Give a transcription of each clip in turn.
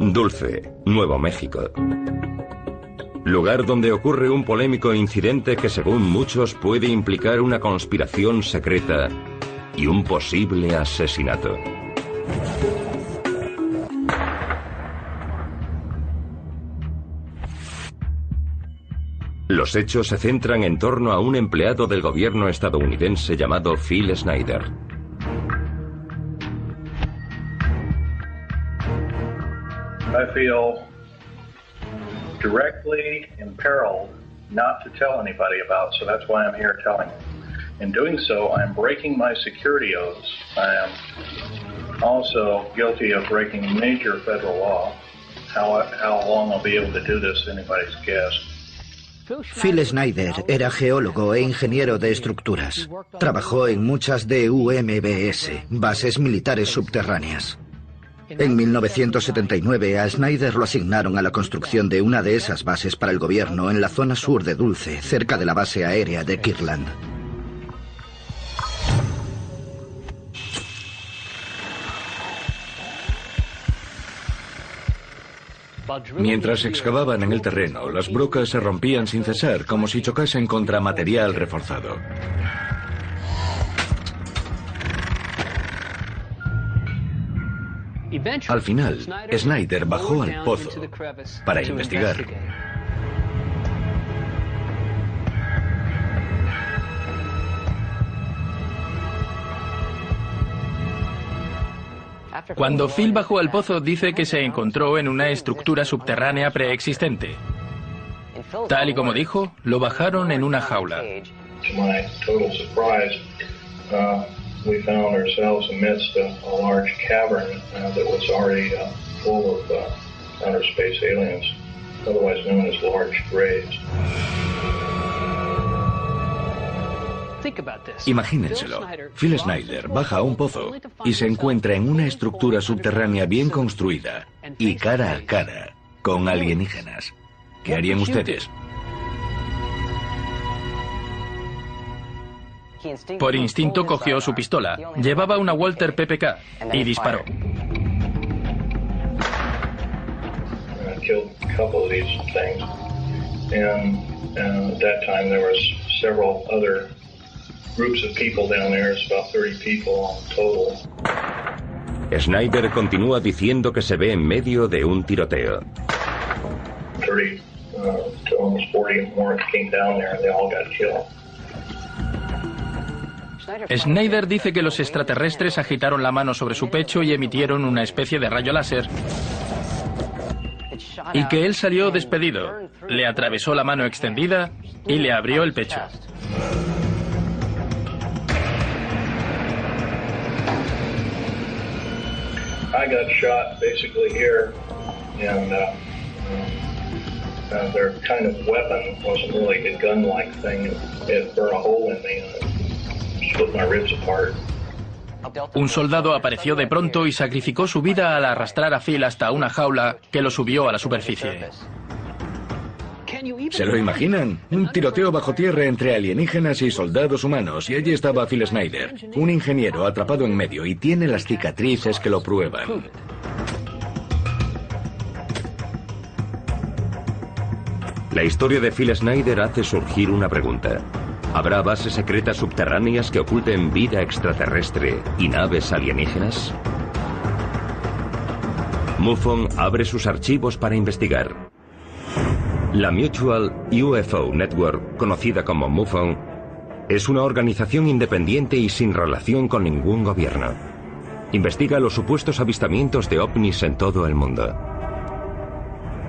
Dulce, Nuevo México. Lugar donde ocurre un polémico incidente que según muchos puede implicar una conspiración secreta y un posible asesinato. Los hechos se centran en torno a un empleado del gobierno estadounidense llamado Phil Schneider. I feel directly imperiled not to tell anybody about, so that's why I'm here telling you. In doing so, I'm breaking my security oaths. I am also guilty of breaking major federal law. How long I'll be able to do this is anybody's guess. Phil Schneider era geólogo e ingeniero de estructuras. Trabajó en muchas DUMBS, bases militares subterráneas. En 1979 a Schneider lo asignaron a la construcción de una de esas bases para el gobierno en la zona sur de Dulce, cerca de la base aérea de Kirtland. Mientras excavaban en el terreno, las brocas se rompían sin cesar, como si chocasen contra material reforzado. Al final, Schneider bajó al pozo para investigar. Cuando Phil bajó al pozo, dice que se encontró en una estructura subterránea preexistente. Tal y como dijo, lo bajaron en una jaula. We found ourselves amidst a large cavern that was already full of outer space aliens, otherwise known as large graves. Imagínenselo. Phil Schneider baja a un pozo y se encuentra en una estructura subterránea bien construida y cara a cara con alienígenas. ¿Qué harían ustedes? Por instinto cogió su pistola. Llevaba una Walter PPK y disparó. Schneider continúa diciendo que se ve en medio de un tiroteo. 30 to almost 40 more came down there and they all got killed. Schneider dice que los extraterrestres agitaron la mano sobre su pecho y emitieron una especie de rayo láser. Y que él salió despedido. Le atravesó la mano extendida y le abrió el pecho. I got shot basically here, and their kind of weapon wasn't really a gun-like thing. It burned a hole in me and it split my ribs apart. Un soldado apareció de pronto y sacrificó su vida al arrastrar a Phil hasta una jaula que lo subió a la superficie. ¿Se lo imaginan? Un tiroteo bajo tierra entre alienígenas y soldados humanos, y allí estaba Phil Schneider, un ingeniero atrapado en medio, y tiene las cicatrices que lo prueban. La historia de Phil Schneider hace surgir una pregunta. ¿Habrá bases secretas subterráneas que oculten vida extraterrestre y naves alienígenas? MUFON abre sus archivos para investigar. La Mutual UFO Network, conocida como MUFON, es una organización independiente y sin relación con ningún gobierno. Investiga los supuestos avistamientos de ovnis en todo el mundo.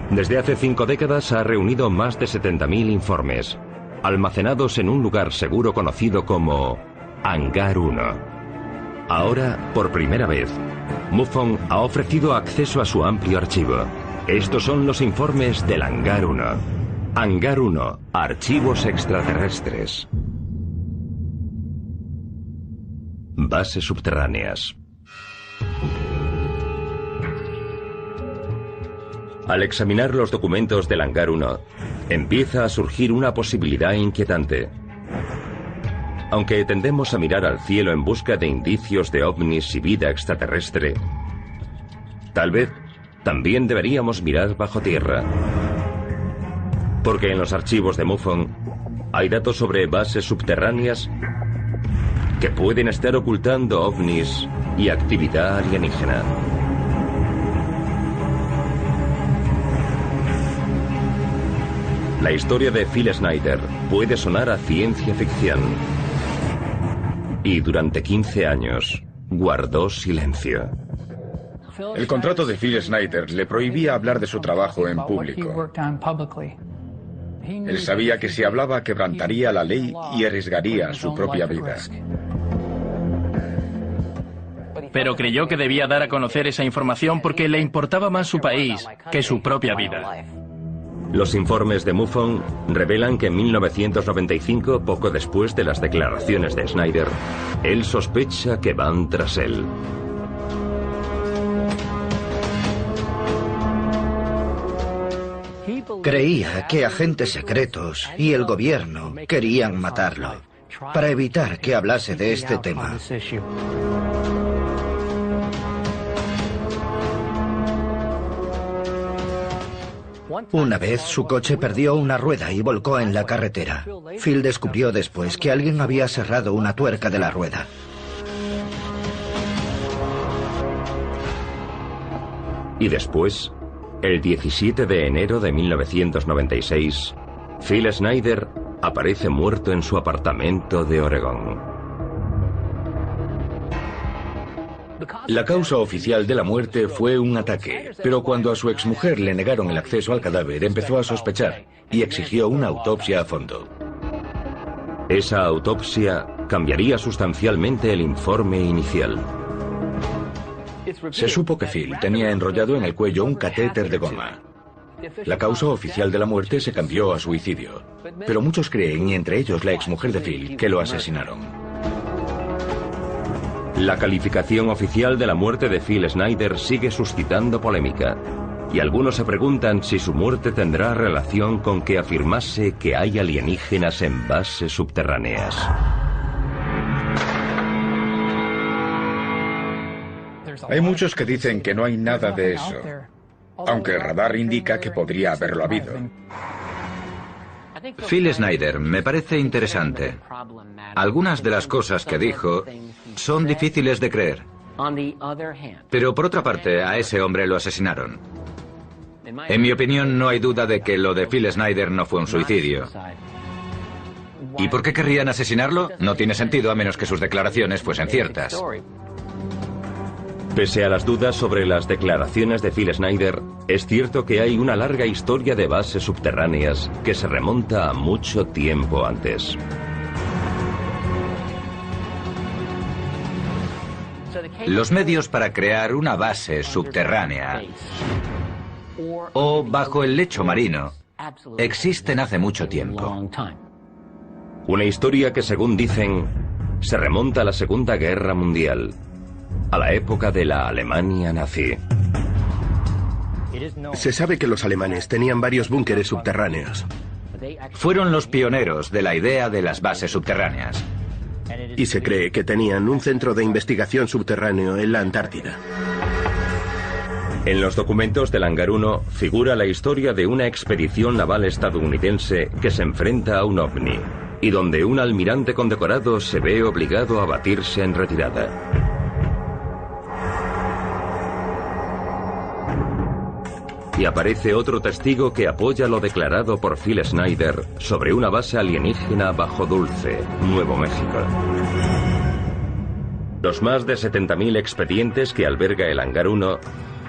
Desde hace 5 décadas ha reunido más de 70.000 informes, almacenados en un lugar seguro conocido como Hangar 1. Ahora, por primera vez, MUFON ha ofrecido acceso a su amplio archivo. Estos son los informes del Hangar 1. Hangar 1, archivos extraterrestres. Bases subterráneas. Al examinar los documentos del Hangar 1, empieza a surgir una posibilidad inquietante. Aunque tendemos a mirar al cielo en busca de indicios de ovnis y vida extraterrestre, tal vez también deberíamos mirar bajo tierra. Porque en los archivos de MUFON hay datos sobre bases subterráneas que pueden estar ocultando ovnis y actividad alienígena. La historia de Phil Schneider puede sonar a ciencia ficción. Y durante 15 años guardó silencio. El contrato de Phil Schneider le prohibía hablar de su trabajo en público. Él sabía que si hablaba quebrantaría la ley y arriesgaría su propia vida. Pero creyó que debía dar a conocer esa información porque le importaba más su país que su propia vida. Los informes de MUFON revelan que en 1995, poco después de las declaraciones de Schneider, él sospecha que van tras él. Creía que agentes secretos y el gobierno querían matarlo para evitar que hablase de este tema. Una vez su coche perdió una rueda y volcó en la carretera. Phil descubrió después que alguien había cerrado una tuerca de la rueda. Y después, el 17 de enero de 1996, Phil Schneider aparece muerto en su apartamento de Oregón. La causa oficial de la muerte fue un ataque, pero cuando a su exmujer le negaron el acceso al cadáver, empezó a sospechar y exigió una autopsia a fondo. Esa autopsia cambiaría sustancialmente el informe inicial. Se supo que Phil tenía enrollado en el cuello un catéter de goma. La causa oficial de la muerte se cambió a suicidio, pero muchos creen, y entre ellos la exmujer de Phil, que lo asesinaron. La calificación oficial de la muerte de Phil Schneider sigue suscitando polémica, y algunos se preguntan si su muerte tendrá relación con que afirmase que hay alienígenas en bases subterráneas. Hay muchos que dicen que no hay nada de eso, aunque el radar indica que podría haberlo habido. Phil Schneider me parece interesante. Algunas de las cosas que dijo son difíciles de creer. Pero por otra parte, a ese hombre lo asesinaron. En mi opinión, no hay duda de que lo de Phil Schneider no fue un suicidio. ¿Y por qué querrían asesinarlo? No tiene sentido a menos que sus declaraciones fuesen ciertas. Pese a las dudas sobre las declaraciones de Phil Schneider, es cierto que hay una larga historia de bases subterráneas que se remonta a mucho tiempo antes. Los medios para crear una base subterránea o bajo el lecho marino existen hace mucho tiempo. Una historia que, según dicen, se remonta a la Segunda Guerra Mundial, a la época de la Alemania nazi. Se sabe que los alemanes tenían varios búnkeres subterráneos. Fueron los pioneros de la idea de las bases subterráneas. Y se cree que tenían un centro de investigación subterráneo en la Antártida. En los documentos del Hangar 1 figura la historia de una expedición naval estadounidense que se enfrenta a un ovni, y donde un almirante condecorado se ve obligado a batirse en retirada. Y aparece otro testigo que apoya lo declarado por Phil Schneider sobre una base alienígena bajo Dulce, Nuevo México. Los más de 70.000 expedientes que alberga el Hangar 1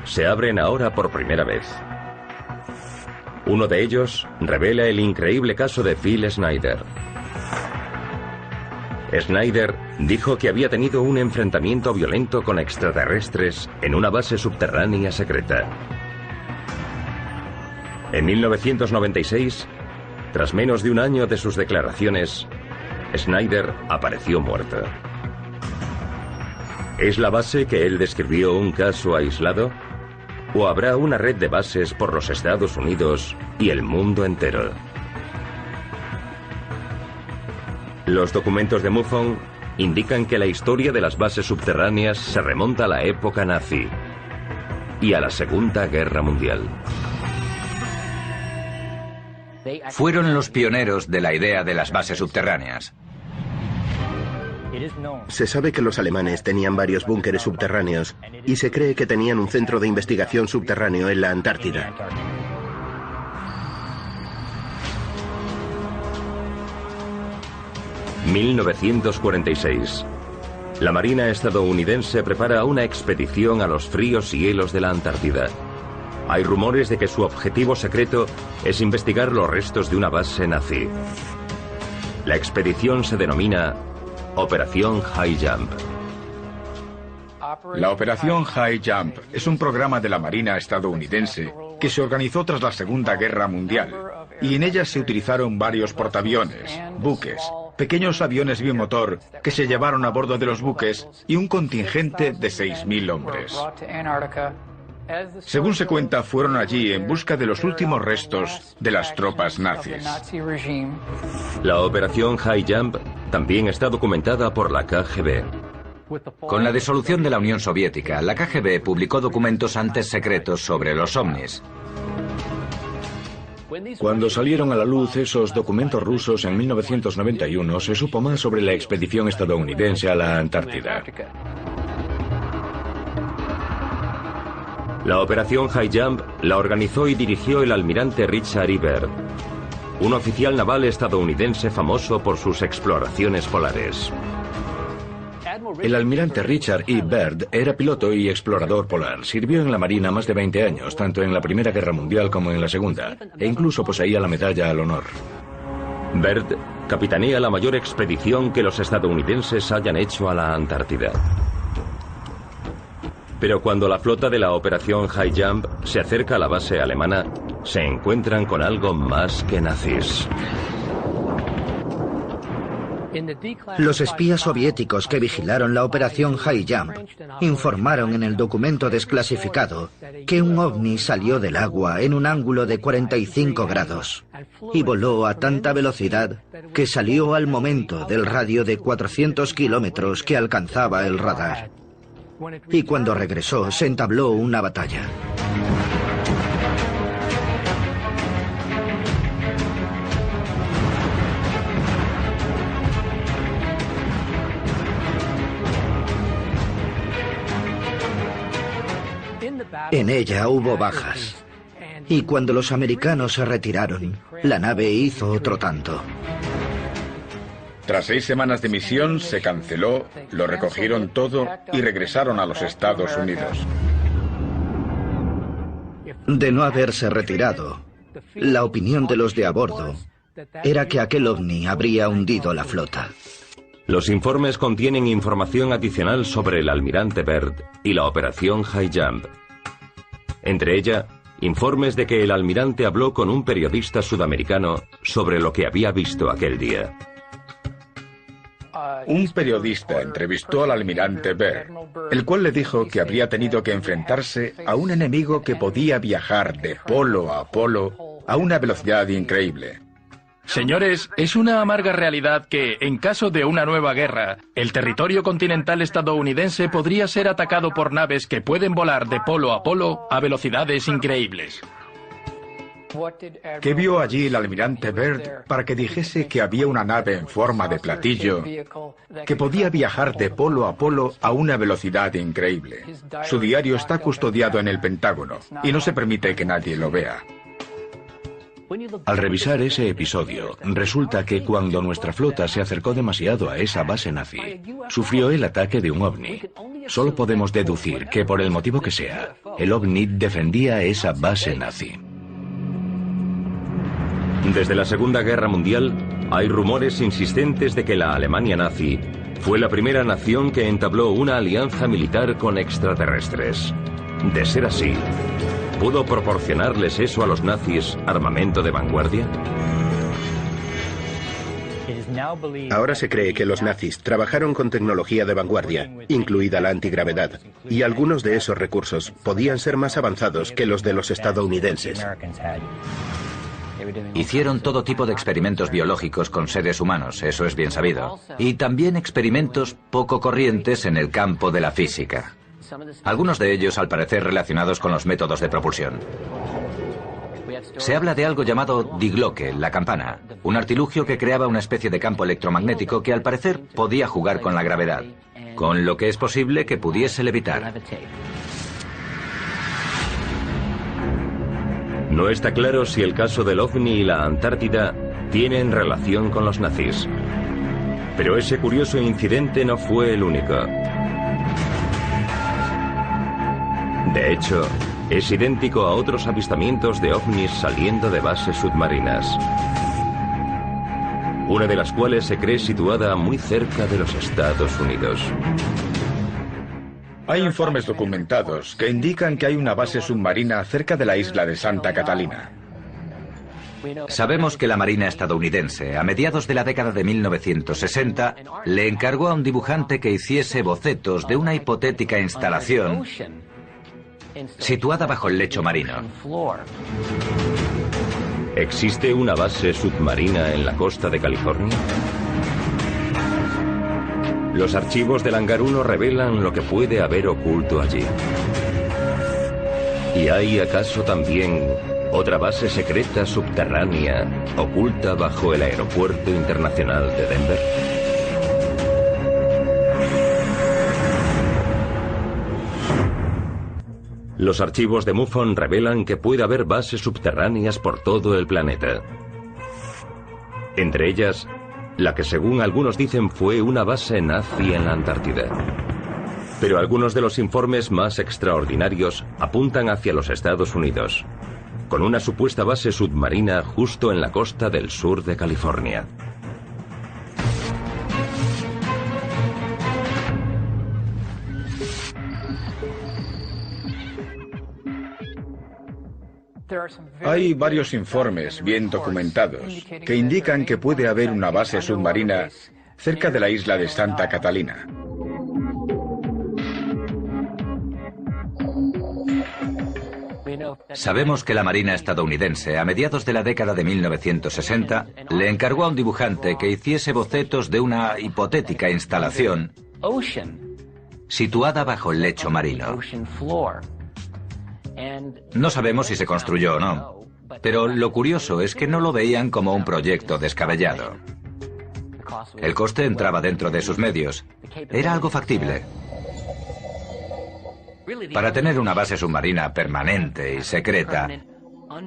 se abren ahora por primera vez. Uno de ellos revela el increíble caso de Phil Schneider. Schneider dijo que había tenido un enfrentamiento violento con extraterrestres en una base subterránea secreta. En 1996, tras menos de un año de sus declaraciones, Schneider apareció muerto. ¿Es la base que él describió un caso aislado? ¿O habrá una red de bases por los Estados Unidos y el mundo entero? Los documentos de MUFON indican que la historia de las bases subterráneas se remonta a la época nazi. y a la Segunda Guerra Mundial. Fueron los pioneros de la idea de las bases subterráneas. Se sabe que los alemanes tenían varios búnkeres subterráneos y se cree que tenían un centro de investigación subterráneo en la Antártida. ...1946... La Marina estadounidense prepara una expedición a los fríos hielos de la Antártida. Hay rumores de que su objetivo secreto es investigar los restos de una base nazi. La expedición se denomina Operación High Jump. La Operación High Jump es un programa de la Marina estadounidense que se organizó tras la Segunda Guerra Mundial, y en ella se utilizaron varios portaaviones, buques, pequeños aviones bimotor que se llevaron a bordo de los buques y un contingente de 6.000 hombres. Según se cuenta, fueron allí en busca de los últimos restos de las tropas nazis. La Operación High Jump también está documentada por la KGB. Con la disolución de la Unión Soviética, la KGB publicó documentos antes secretos sobre los ovnis. Cuando salieron a la luz esos documentos rusos en 1991, se supo más sobre la expedición estadounidense a la Antártida. La Operación High Jump la organizó y dirigió el almirante Richard E. Byrd, un oficial naval estadounidense famoso por sus exploraciones polares. El almirante Richard E. Byrd era piloto y explorador polar. Sirvió en la Marina más de 20 años, tanto en la Primera Guerra Mundial como en la Segunda, e incluso poseía la Medalla al Honor. Byrd capitanea la mayor expedición que los estadounidenses hayan hecho a la Antártida. Pero cuando la flota de la Operación High Jump se acerca a la base alemana, se encuentran con algo más que nazis. Los espías soviéticos que vigilaron la Operación High Jump informaron en el documento desclasificado que un ovni salió del agua en un ángulo de 45 grados y voló a tanta velocidad que salió al momento del radio de 400 kilómetros que alcanzaba el radar. Y cuando regresó se entabló una batalla. En ella hubo bajas, y cuando los americanos se retiraron, la nave hizo otro tanto. Tras 6 semanas de misión, se canceló, lo recogieron todo y regresaron a los Estados Unidos. De no haberse retirado, la opinión de los de a bordo era que aquel ovni habría hundido la flota. Los informes contienen información adicional sobre el almirante Byrd y la Operación High Jump. Entre ella, informes de que el almirante habló con un periodista sudamericano sobre lo que había visto aquel día. Un periodista entrevistó al almirante Byrd, el cual le dijo que habría tenido que enfrentarse a un enemigo que podía viajar de polo a polo a una velocidad increíble. Señores, es una amarga realidad que, en caso de una nueva guerra, el territorio continental estadounidense podría ser atacado por naves que pueden volar de polo a velocidades increíbles. ¿Qué vio allí el almirante Byrd para que dijese que había una nave en forma de platillo que podía viajar de polo a una velocidad increíble? Su diario está custodiado en el Pentágono y no se permite que nadie lo vea. Al revisar ese episodio, resulta que cuando nuestra flota se acercó demasiado a esa base nazi, sufrió el ataque de un ovni. Solo podemos deducir que, por el motivo que sea, el ovni defendía esa base nazi. Desde la Segunda Guerra Mundial, hay rumores insistentes de que la Alemania nazi fue la primera nación que entabló una alianza militar con extraterrestres. De ser así, ¿pudo proporcionarles eso a los nazis armamento de vanguardia? Ahora se cree que los nazis trabajaron con tecnología de vanguardia, incluida la antigravedad, y algunos de esos recursos podían ser más avanzados que los de los estadounidenses. Hicieron todo tipo de experimentos biológicos con seres humanos, eso es bien sabido. Y también experimentos poco corrientes en el campo de la física. algunos de ellos al parecer relacionados con los métodos de propulsión. Se habla de algo llamado Die Glocke, la campana, un artilugio que creaba una especie de campo electromagnético que al parecer podía jugar con la gravedad, con lo que es posible que pudiese levitar. No está claro si el caso del OVNI y la Antártida tienen relación con los nazis. Pero ese curioso incidente no fue el único. De hecho, es idéntico a otros avistamientos de ovnis saliendo de bases submarinas, una de las cuales se cree situada muy cerca de los Estados Unidos. Hay informes documentados que indican que hay una base submarina cerca de la isla de Santa Catalina. Sabemos que la Marina estadounidense, a mediados de la década de 1960, le encargó a un dibujante que hiciese bocetos de una hipotética instalación situada bajo el lecho marino. ¿Existe una base submarina en la costa de California? Los archivos del Hangar 1 revelan lo que puede haber oculto allí. ¿Y hay acaso también otra base secreta subterránea oculta bajo el Aeropuerto Internacional de Denver? Los archivos de MUFON revelan que puede haber bases subterráneas por todo el planeta. Entre ellas, la que según algunos dicen fue una base nazi en la Antártida. Pero algunos de los informes más extraordinarios apuntan hacia los Estados Unidos, con una supuesta base submarina justo en la costa del sur de California. Hay varios informes bien documentados que indican que puede haber una base submarina cerca de la isla de Santa Catalina. Sabemos que la Marina estadounidense, a mediados de la década de 1960, le encargó a un dibujante que hiciese bocetos de una hipotética instalación situada bajo el lecho marino. No sabemos si se construyó o no, pero lo curioso es que no lo veían como un proyecto descabellado. El coste entraba dentro de sus medios. Era algo factible. Para tener una base submarina permanente y secreta,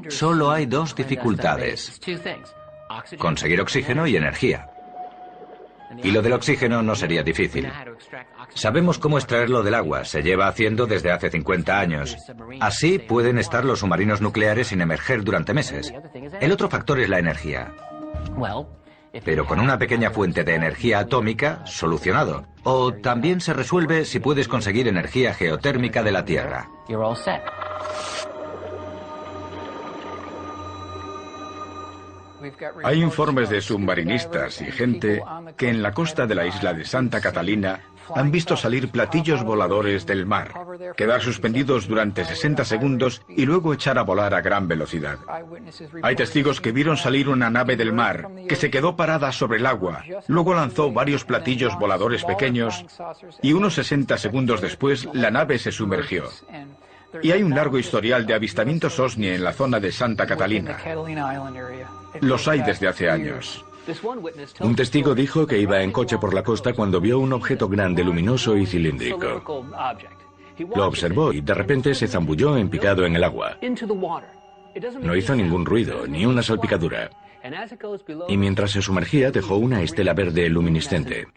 solo hay dos dificultades: conseguir oxígeno y energía. Y lo del oxígeno no sería difícil. Sabemos cómo extraerlo del agua, se lleva haciendo desde hace 50 años. Así pueden estar los submarinos nucleares sin emerger durante meses. El otro factor es la energía. Pero con una pequeña fuente de energía atómica, solucionado. O también se resuelve si puedes conseguir energía geotérmica de la Tierra. Hay informes de submarinistas y gente que en la costa de la isla de Santa Catalina han visto salir platillos voladores del mar, quedar suspendidos durante 60 segundos y luego echar a volar a gran velocidad. Hay testigos que vieron salir una nave del mar que se quedó parada sobre el agua, luego lanzó varios platillos voladores pequeños y unos 60 segundos después la nave se sumergió. Y hay un largo historial de avistamientos OVNI en la zona de Santa Catalina. Los hay desde hace años. Un testigo dijo que iba en coche por la costa cuando vio un objeto grande, luminoso y cilíndrico. Lo observó y de repente se zambulló en picado en el agua. No hizo ningún ruido, ni una salpicadura. Y mientras se sumergía dejó una estela verde luminiscente.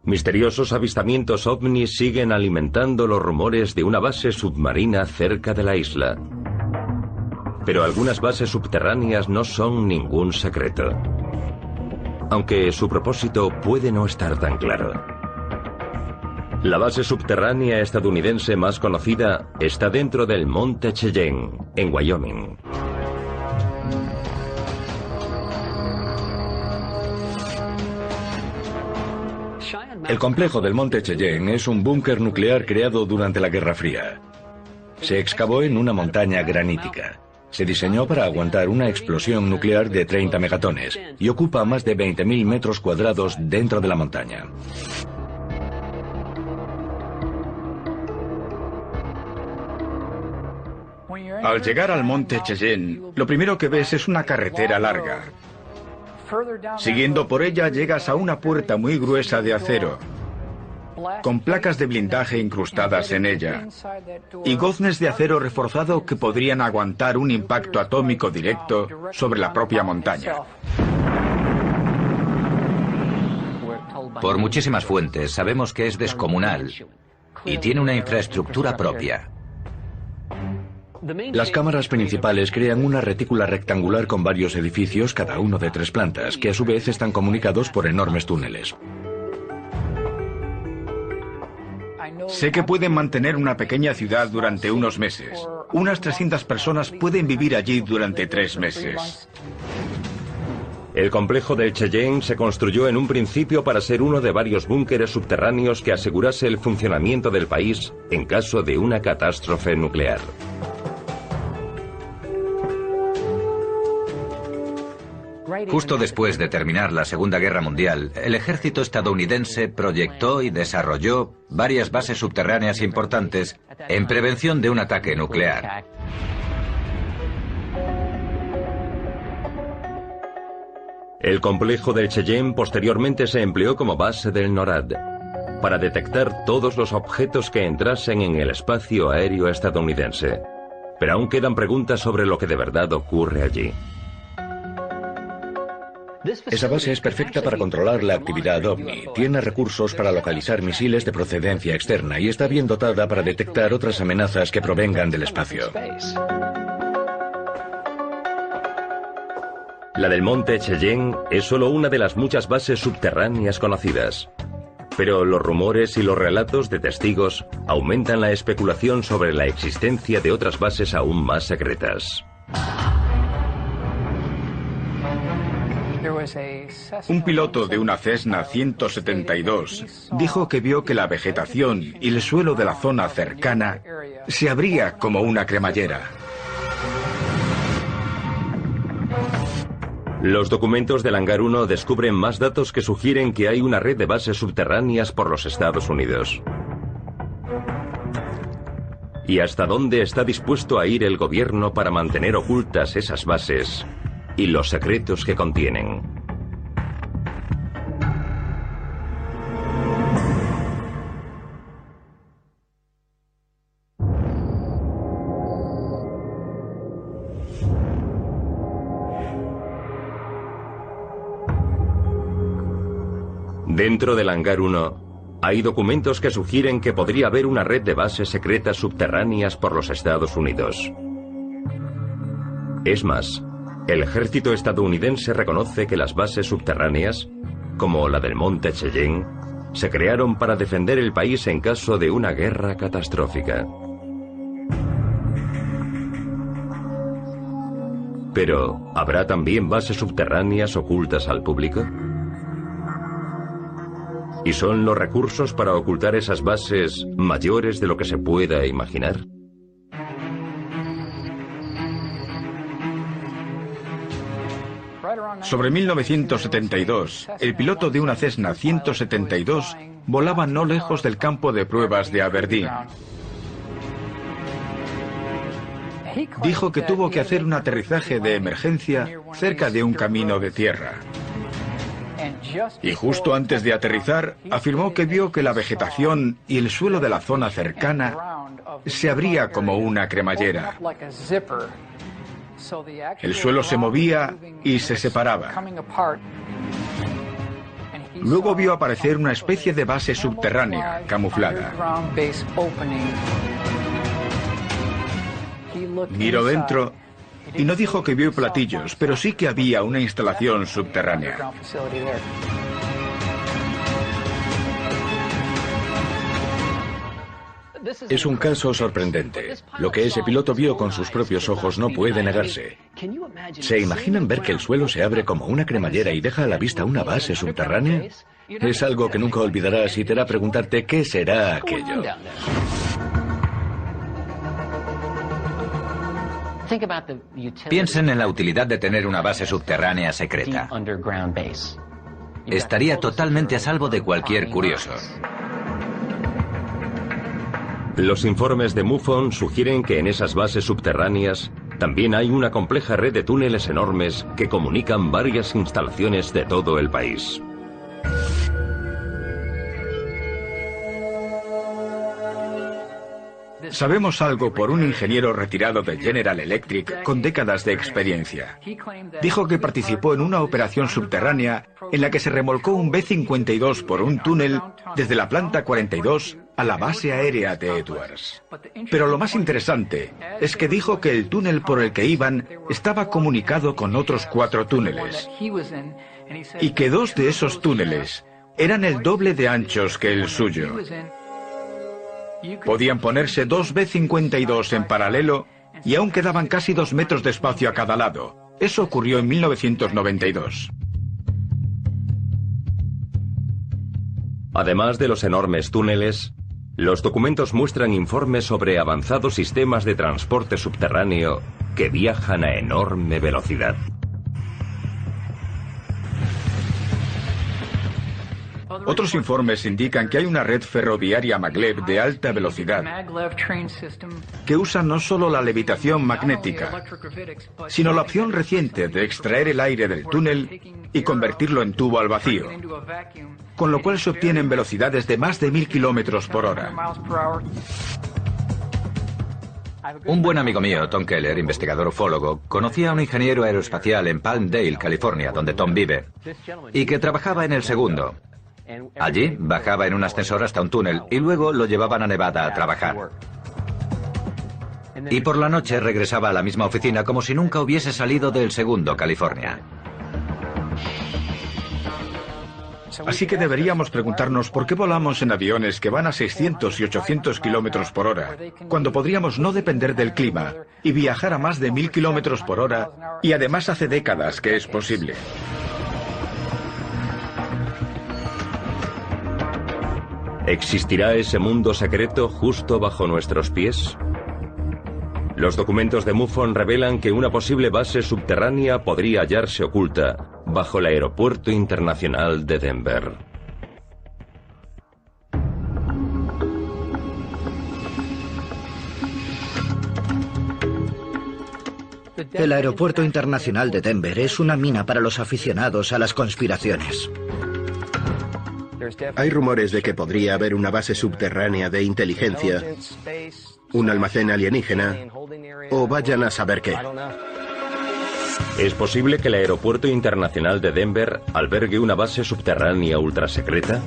Misteriosos avistamientos ovnis siguen alimentando los rumores de una base submarina cerca de la isla. Pero algunas bases subterráneas no son ningún secreto, aunque su propósito puede no estar tan claro. La base subterránea estadounidense más conocida está dentro del Monte Cheyenne, en Wyoming. El complejo del Monte Cheyenne es un búnker nuclear creado durante la Guerra Fría. Se excavó en una montaña granítica. Se diseñó para aguantar una explosión nuclear de 30 megatones y ocupa más de 20.000 metros cuadrados dentro de la montaña. Al llegar al monte Cheyenne, lo primero que ves es una carretera larga. Siguiendo por ella llegas a una puerta muy gruesa de acero, con placas de blindaje incrustadas en ella, y goznes de acero reforzado que podrían aguantar un impacto atómico directo sobre la propia montaña. Por muchísimas fuentes sabemos que es descomunal y tiene una infraestructura propia. Las cámaras principales crean una retícula rectangular con varios edificios, cada uno de 3 plantas, que a su vez están comunicados por enormes túneles. Sé que pueden mantener una pequeña ciudad durante unos meses. Unas 300 personas pueden vivir allí durante 3 meses. El complejo del Cheyenne se construyó en un principio para ser uno de varios búnkeres subterráneos que asegurase el funcionamiento del país en caso de una catástrofe nuclear. Justo después de terminar la Segunda Guerra Mundial, el ejército estadounidense proyectó y desarrolló varias bases subterráneas importantes en prevención de un ataque nuclear. El complejo del Cheyenne posteriormente se empleó como base del NORAD para detectar todos los objetos que entrasen en el espacio aéreo estadounidense. Pero aún quedan preguntas sobre lo que de verdad ocurre allí. Esa base es perfecta para controlar la actividad OVNI. Tiene recursos para localizar misiles de procedencia externa y está bien dotada para detectar otras amenazas que provengan del espacio. La del monte Cheyenne es solo una de las muchas bases subterráneas conocidas. Pero los rumores y los relatos de testigos aumentan la especulación sobre la existencia de otras bases aún más secretas. Un piloto de una Cessna 172 dijo que vio que la vegetación y el suelo de la zona cercana se abría como una cremallera. Los documentos del Hangar 1 descubren más datos que sugieren que hay una red de bases subterráneas por los Estados Unidos. ¿Y hasta dónde está dispuesto a ir el gobierno para mantener ocultas esas bases y los secretos que contienen? Dentro del Hangar 1 hay documentos que sugieren que podría haber una red de bases secretas subterráneas por los Estados Unidos. Es más, el ejército estadounidense reconoce que las bases subterráneas, como la del monte Cheyenne, se crearon para defender el país en caso de una guerra catastrófica. Pero, ¿habrá también bases subterráneas ocultas al público? ¿Y son los recursos para ocultar esas bases mayores de lo que se pueda imaginar? Sobre 1972, el piloto de una Cessna 172 volaba no lejos del campo de pruebas de Aberdeen. Dijo que tuvo que hacer un aterrizaje de emergencia cerca de un camino de tierra. Y justo antes de aterrizar, afirmó que vio que la vegetación y el suelo de la zona cercana se abría como una cremallera. El suelo se movía y se separaba. Luego vio aparecer una especie de base subterránea, camuflada. Miró dentro y no dijo que vio platillos, pero sí que había una instalación subterránea. Es un caso sorprendente. Lo que ese piloto vio con sus propios ojos no puede negarse. ¿Se imaginan ver que el suelo se abre como una cremallera y deja a la vista una base subterránea? Es algo que nunca olvidarás y te hará preguntarte qué será aquello. Piensen en la utilidad de tener una base subterránea secreta. Estaría totalmente a salvo de cualquier curioso. Los informes de MUFON sugieren que en esas bases subterráneas también hay una compleja red de túneles enormes que comunican varias instalaciones de todo el país. Sabemos algo por un ingeniero retirado de General Electric con décadas de experiencia. Dijo que participó en una operación subterránea en la que se remolcó un B-52 por un túnel desde la planta 42 a la base aérea de Edwards. Pero lo más interesante es que dijo que el túnel por el que iban estaba comunicado con otros 4 túneles y que 2 de esos túneles eran el doble de anchos que el suyo. Podían ponerse 2 B-52 en paralelo y aún quedaban casi 2 metros de espacio a cada lado. Eso ocurrió en 1992. Además de los enormes túneles, los documentos muestran informes sobre avanzados sistemas de transporte subterráneo que viajan a enorme velocidad. Otros informes indican que hay una red ferroviaria maglev de alta velocidad que usa no solo la levitación magnética, sino la opción reciente de extraer el aire del túnel y convertirlo en tubo al vacío, con lo cual se obtienen velocidades de más de 1000 kilómetros por hora. Un buen amigo mío, Tom Keller, investigador ufólogo, conocía a un ingeniero aeroespacial en Palmdale, California, donde Tom vive, y que trabajaba en el segundo. Allí bajaba en un ascensor hasta un túnel y luego lo llevaban a Nevada a trabajar. Y por la noche regresaba a la misma oficina como si nunca hubiese salido del segundo, California. Así que deberíamos preguntarnos por qué volamos en aviones que van a 600 y 800 kilómetros por hora, cuando podríamos no depender del clima y viajar a más de 1000 kilómetros por hora, y además hace décadas que es posible. ¿Existirá ese mundo secreto justo bajo nuestros pies? Los documentos de MUFON revelan que una posible base subterránea podría hallarse oculta bajo el Aeropuerto Internacional de Denver. El Aeropuerto Internacional de Denver es una mina para los aficionados a las conspiraciones. Hay rumores de que podría haber una base subterránea de inteligencia, un almacén alienígena, o vayan a saber qué. ¿Es posible que el Aeropuerto Internacional de Denver albergue una base subterránea ultrasecreta?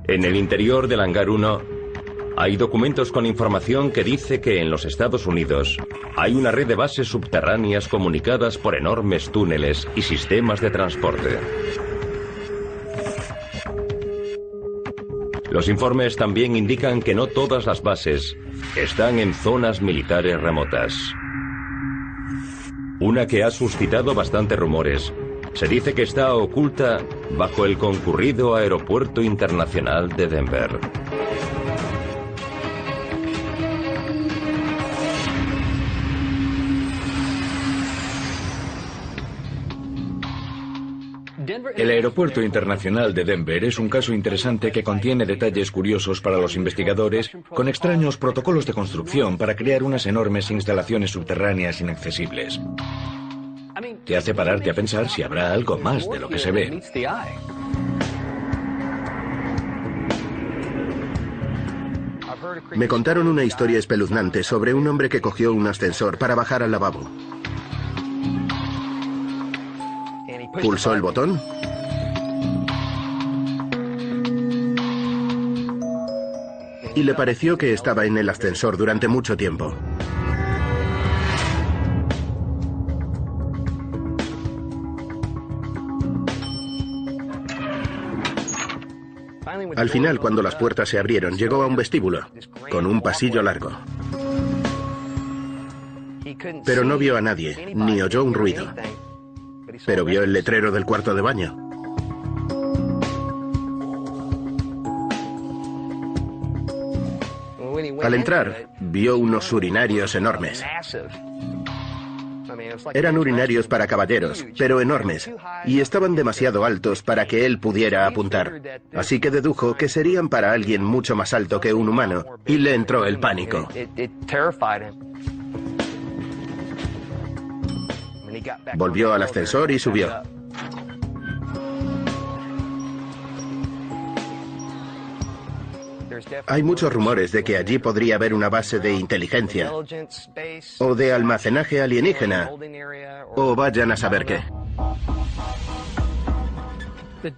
En el interior del Hangar 1 hay documentos con información que dice que en los Estados Unidos hay una red de bases subterráneas comunicadas por enormes túneles y sistemas de transporte. Los informes también indican que no todas las bases están en zonas militares remotas. Una que ha suscitado bastantes rumores se dice que está oculta bajo el concurrido Aeropuerto Internacional de Denver. El Aeropuerto Internacional de Denver es un caso interesante que contiene detalles curiosos para los investigadores, con extraños protocolos de construcción para crear unas enormes instalaciones subterráneas inaccesibles. Te hace pararte a pensar si habrá algo más de lo que se ve. Me contaron una historia espeluznante sobre un hombre que cogió un ascensor para bajar al lavabo. Pulsó el botón y le pareció que estaba en el ascensor durante mucho tiempo. Al final, cuando las puertas se abrieron, llegó a un vestíbulo, con un pasillo largo. Pero no vio a nadie, ni oyó un ruido. Pero vio el letrero del cuarto de baño. Al entrar, vio unos urinarios enormes. Eran urinarios para caballeros, pero enormes, y estaban demasiado altos para que él pudiera apuntar. Así que dedujo que serían para alguien mucho más alto que un humano, y le entró el pánico. Volvió al ascensor y subió. Hay muchos rumores de que allí podría haber una base de inteligencia, o de almacenaje alienígena, o vayan a saber qué.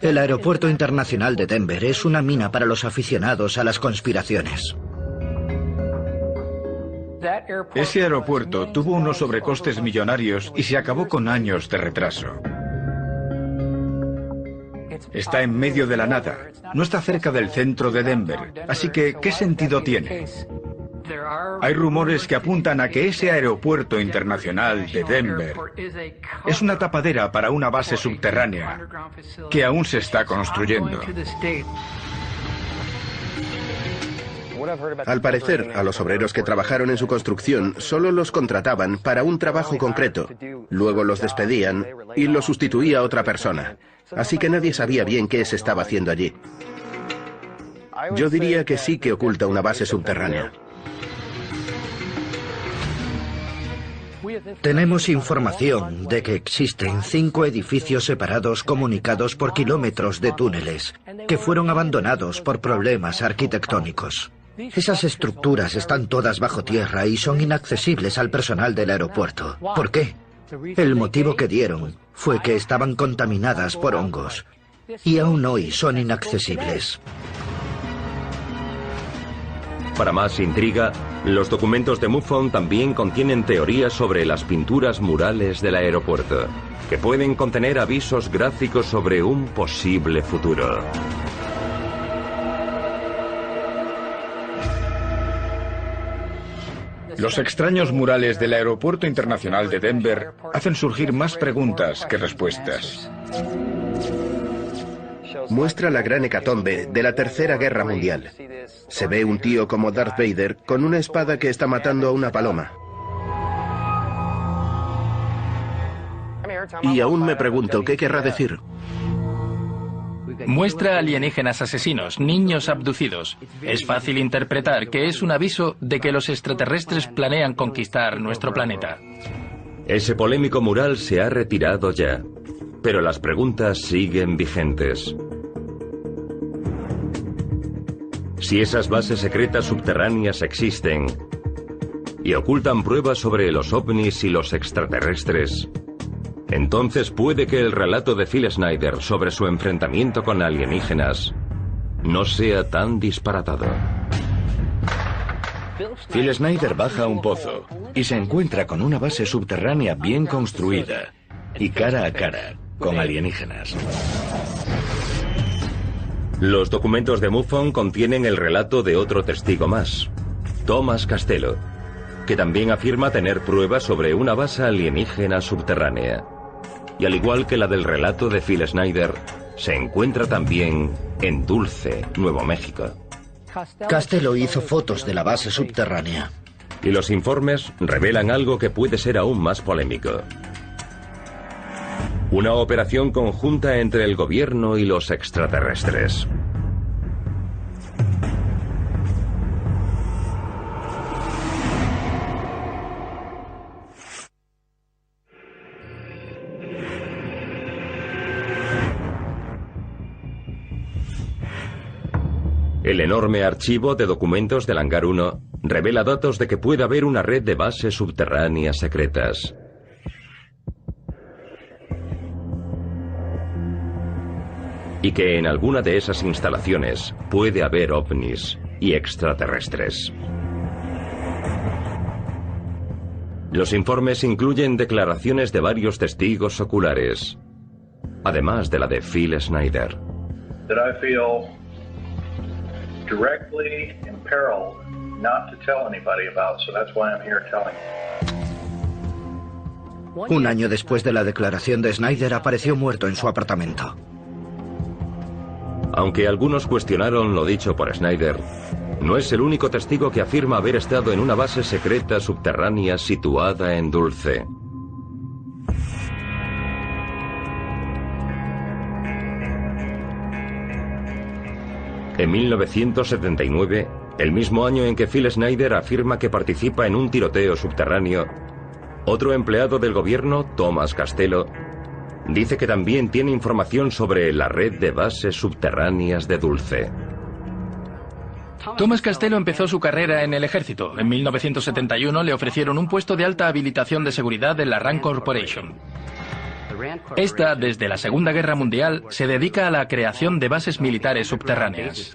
El Aeropuerto Internacional de Denver es una mina para los aficionados a las conspiraciones. Ese aeropuerto tuvo unos sobrecostes millonarios y se acabó con años de retraso. Está en medio de la nada, no está cerca del centro de Denver, así que ¿qué sentido tiene? Hay rumores que apuntan a que ese aeropuerto internacional de Denver es una tapadera para una base subterránea que aún se está construyendo. Al parecer, a los obreros que trabajaron en su construcción solo los contrataban para un trabajo concreto. Luego los despedían y los sustituía otra persona. Así que nadie sabía bien qué se estaba haciendo allí. Yo diría que sí que oculta una base subterránea. Tenemos información de que existen 5 edificios separados comunicados por kilómetros de túneles, que fueron abandonados por problemas arquitectónicos. Esas estructuras están todas bajo tierra y son inaccesibles al personal del aeropuerto. ¿Por qué? El motivo que dieron fue que estaban contaminadas por hongos y aún hoy son inaccesibles. Para más intriga, los documentos de MUFON también contienen teorías sobre las pinturas murales del aeropuerto, que pueden contener avisos gráficos sobre un posible futuro. Los extraños murales del Aeropuerto Internacional de Denver hacen surgir más preguntas que respuestas. Muestra la gran hecatombe de la Tercera Guerra Mundial. Se ve un tío como Darth Vader con una espada que está matando a una paloma. Y aún me pregunto qué querrá decir. Muestra alienígenas asesinos, niños abducidos. Es fácil interpretar que es un aviso de que los extraterrestres planean conquistar nuestro planeta. Ese polémico mural se ha retirado ya, pero las preguntas siguen vigentes. Si esas bases secretas subterráneas existen y ocultan pruebas sobre los ovnis y los extraterrestres, entonces puede que el relato de Phil Schneider sobre su enfrentamiento con alienígenas no sea tan disparatado. Phil Schneider baja a un pozo y se encuentra con una base subterránea bien construida y cara a cara con alienígenas. Los documentos de MUFON contienen el relato de otro testigo más, Thomas Castello, que también afirma tener pruebas sobre una base alienígena subterránea. Y al igual que la del relato de Phil Schneider, se encuentra también en Dulce, Nuevo México. Castello hizo fotos de la base subterránea. Y los informes revelan algo que puede ser aún más polémico. Una operación conjunta entre el gobierno y los extraterrestres. El enorme archivo de documentos del Hangar 1 revela datos de que puede haber una red de bases subterráneas secretas. Y que en alguna de esas instalaciones puede haber ovnis y extraterrestres. Los informes incluyen declaraciones de varios testigos oculares, además de la de Phil Schneider. Directly imperiled not to tell anybody about, so that's why I'm here telling you. Un año después de la declaración de Schneider apareció muerto en su apartamento. Aunque algunos cuestionaron lo dicho por Schneider, no es el único testigo que afirma haber estado en una base secreta subterránea situada en Dulce. En 1979, el mismo año en que Phil Schneider afirma que participa en un tiroteo subterráneo, otro empleado del gobierno, Thomas Castello, dice que también tiene información sobre la red de bases subterráneas de Dulce. Thomas Castello empezó su carrera en el ejército. En 1971 le ofrecieron un puesto de alta habilitación de seguridad en la Rand Corporation. Esta, desde la Segunda Guerra Mundial, se dedica a la creación de bases militares subterráneas.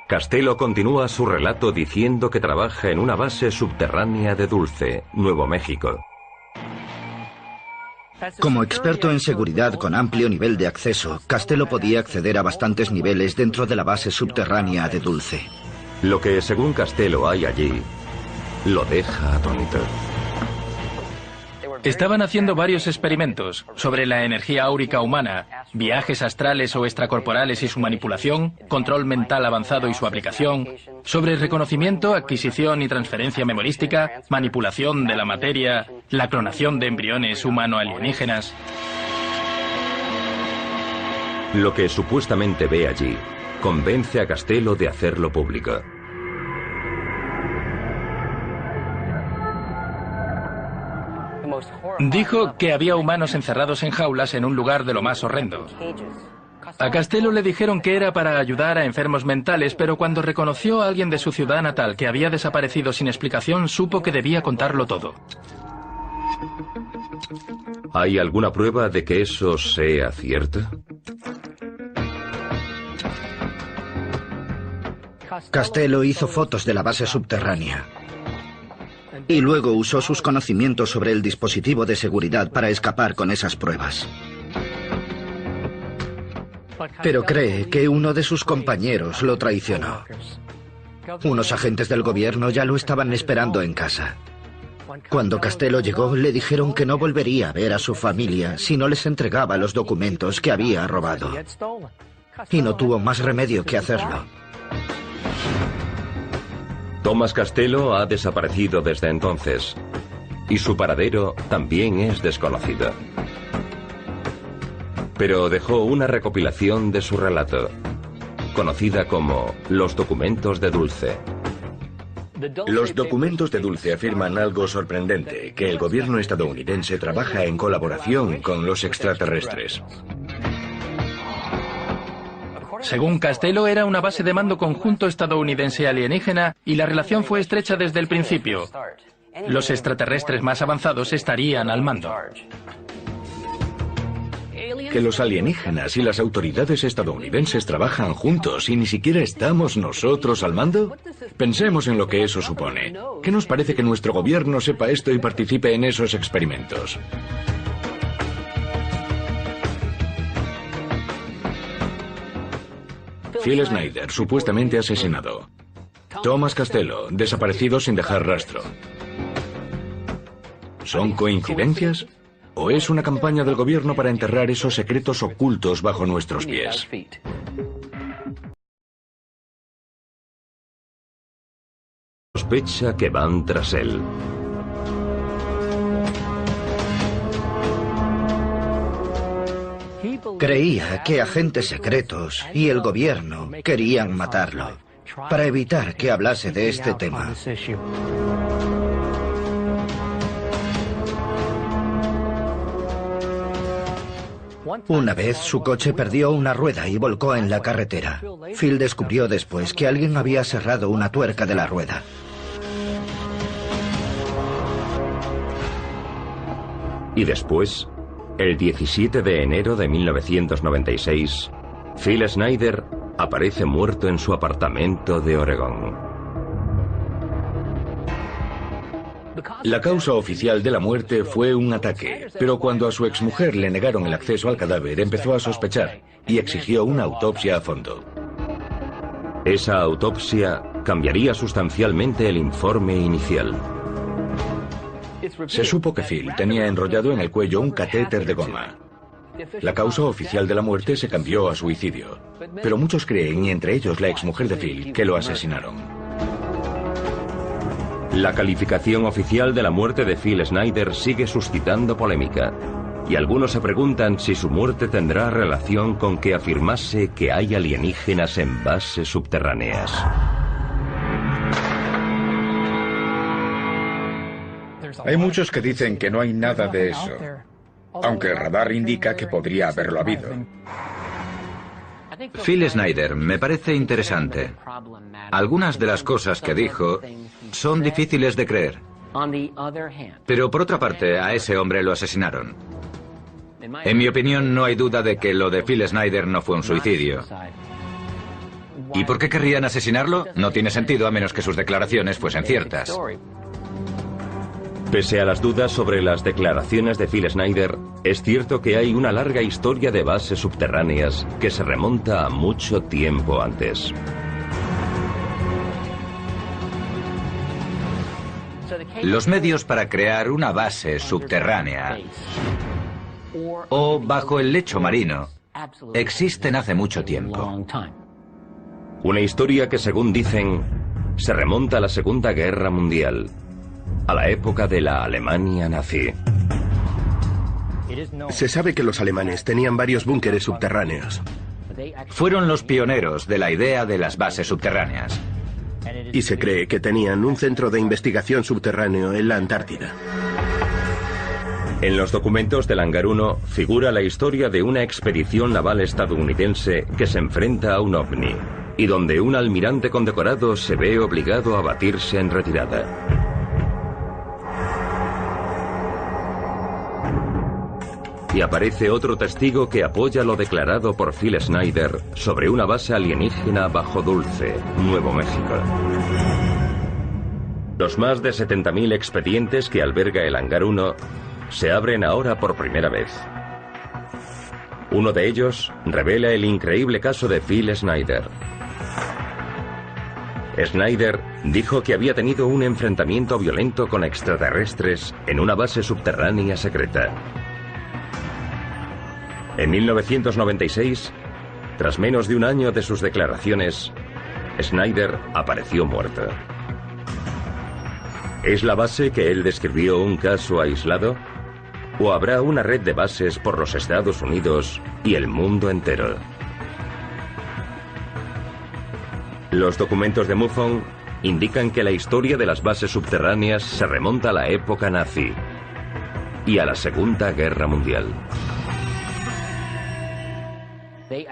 Castello continúa su relato diciendo que trabaja en una base subterránea de Dulce, Nuevo México. Como experto en seguridad con amplio nivel de acceso, Castello podía acceder a bastantes niveles dentro de la base subterránea de Dulce. Lo que, según Castello, hay allí, lo deja atónito. Estaban haciendo varios experimentos sobre la energía áurica humana, viajes astrales o extracorporales y su manipulación, control mental avanzado y su aplicación, sobre reconocimiento, adquisición y transferencia memorística, manipulación de la materia, la clonación de embriones humano-alienígenas. Lo que supuestamente ve allí convence a Castello de hacerlo público. Dijo que había humanos encerrados en jaulas en un lugar de lo más horrendo. A Castello le dijeron que era para ayudar a enfermos mentales, pero cuando reconoció a alguien de su ciudad natal que había desaparecido sin explicación, supo que debía contarlo todo. ¿Hay alguna prueba de que eso sea cierto? Castello hizo fotos de la base subterránea y luego usó sus conocimientos sobre el dispositivo de seguridad para escapar con esas pruebas. Pero cree que uno de sus compañeros lo traicionó. Unos agentes del gobierno ya lo estaban esperando en casa. Cuando Castello llegó, le dijeron que no volvería a ver a su familia si no les entregaba los documentos que había robado. Y no tuvo más remedio que hacerlo. Thomas Castello ha desaparecido desde entonces, y su paradero también es desconocido. Pero dejó una recopilación de su relato, conocida como Los documentos de Dulce. Los documentos de Dulce afirman algo sorprendente, que el gobierno estadounidense trabaja en colaboración con los extraterrestres. Según Castello, era una base de mando conjunto estadounidense alienígena y la relación fue estrecha desde el principio. Los extraterrestres más avanzados estarían al mando. Que los alienígenas y las autoridades estadounidenses trabajan juntos y ni siquiera estamos nosotros al mando. Pensemos en lo que eso supone. ¿Qué nos parece que nuestro gobierno sepa esto y participe en esos experimentos? Phil Schneider, supuestamente asesinado. Thomas Castello, desaparecido sin dejar rastro. ¿Son coincidencias? ¿O es una campaña del gobierno para enterrar esos secretos ocultos bajo nuestros pies? Sospecha que van tras él. Creía que agentes secretos y el gobierno querían matarlo para evitar que hablase de este tema. Una vez su coche perdió una rueda y volcó en la carretera. Phil descubrió después que alguien había cerrado una tuerca de la rueda. Y después, el 17 de enero de 1996, Phil Schneider aparece muerto en su apartamento de Oregón. La causa oficial de la muerte fue un ataque, pero cuando a su exmujer le negaron el acceso al cadáver, empezó a sospechar y exigió una autopsia a fondo. Esa autopsia cambiaría sustancialmente el informe inicial. Se supo que Phil tenía enrollado en el cuello un catéter de goma. La causa oficial de la muerte se cambió a suicidio, pero muchos creen, y entre ellos la exmujer de Phil, que lo asesinaron. La calificación oficial de la muerte de Phil Schneider sigue suscitando polémica. y algunos se preguntan si su muerte tendrá relación con que afirmase que hay alienígenas en bases subterráneas. Hay muchos que dicen que no hay nada de eso, aunque el radar indica que podría haberlo habido. Phil Schneider me parece interesante. Algunas de las cosas que dijo son difíciles de creer. Pero por otra parte, a ese hombre lo asesinaron. En mi opinión, no hay duda de que lo de Phil Schneider no fue un suicidio. ¿Y por qué querrían asesinarlo? No tiene sentido a menos que sus declaraciones fuesen ciertas. Pese a las dudas sobre las declaraciones de Phil Schneider, es cierto que hay una larga historia de bases subterráneas que se remonta a mucho tiempo antes. Los medios para crear una base subterránea o bajo el lecho marino existen hace mucho tiempo. Una historia que, según dicen, se remonta a la Segunda Guerra Mundial, a la época de la Alemania nazi. Se sabe que los alemanes tenían varios búnkeres subterráneos. Fueron los pioneros de la idea de las bases subterráneas. Y se cree que tenían un centro de investigación subterráneo en la Antártida. En los documentos del Hangar 1 figura la historia de una expedición naval estadounidense que se enfrenta a un ovni, y donde un almirante condecorado se ve obligado a batirse en retirada. Y aparece otro testigo que apoya lo declarado por Phil Schneider sobre una base alienígena bajo Dulce, Nuevo México. Los más de 70.000 expedientes que alberga el Hangar 1 se abren ahora por primera vez. Uno de ellos revela el increíble caso de Phil Schneider. Schneider dijo que había tenido un enfrentamiento violento con extraterrestres en una base subterránea secreta. En 1996, tras menos de un año de sus declaraciones, Schneider apareció muerto. ¿Es la base que él describió un caso aislado? ¿O habrá una red de bases por los Estados Unidos y el mundo entero? Los documentos de MUFON indican que la historia de las bases subterráneas se remonta a la época nazi y a la Segunda Guerra Mundial.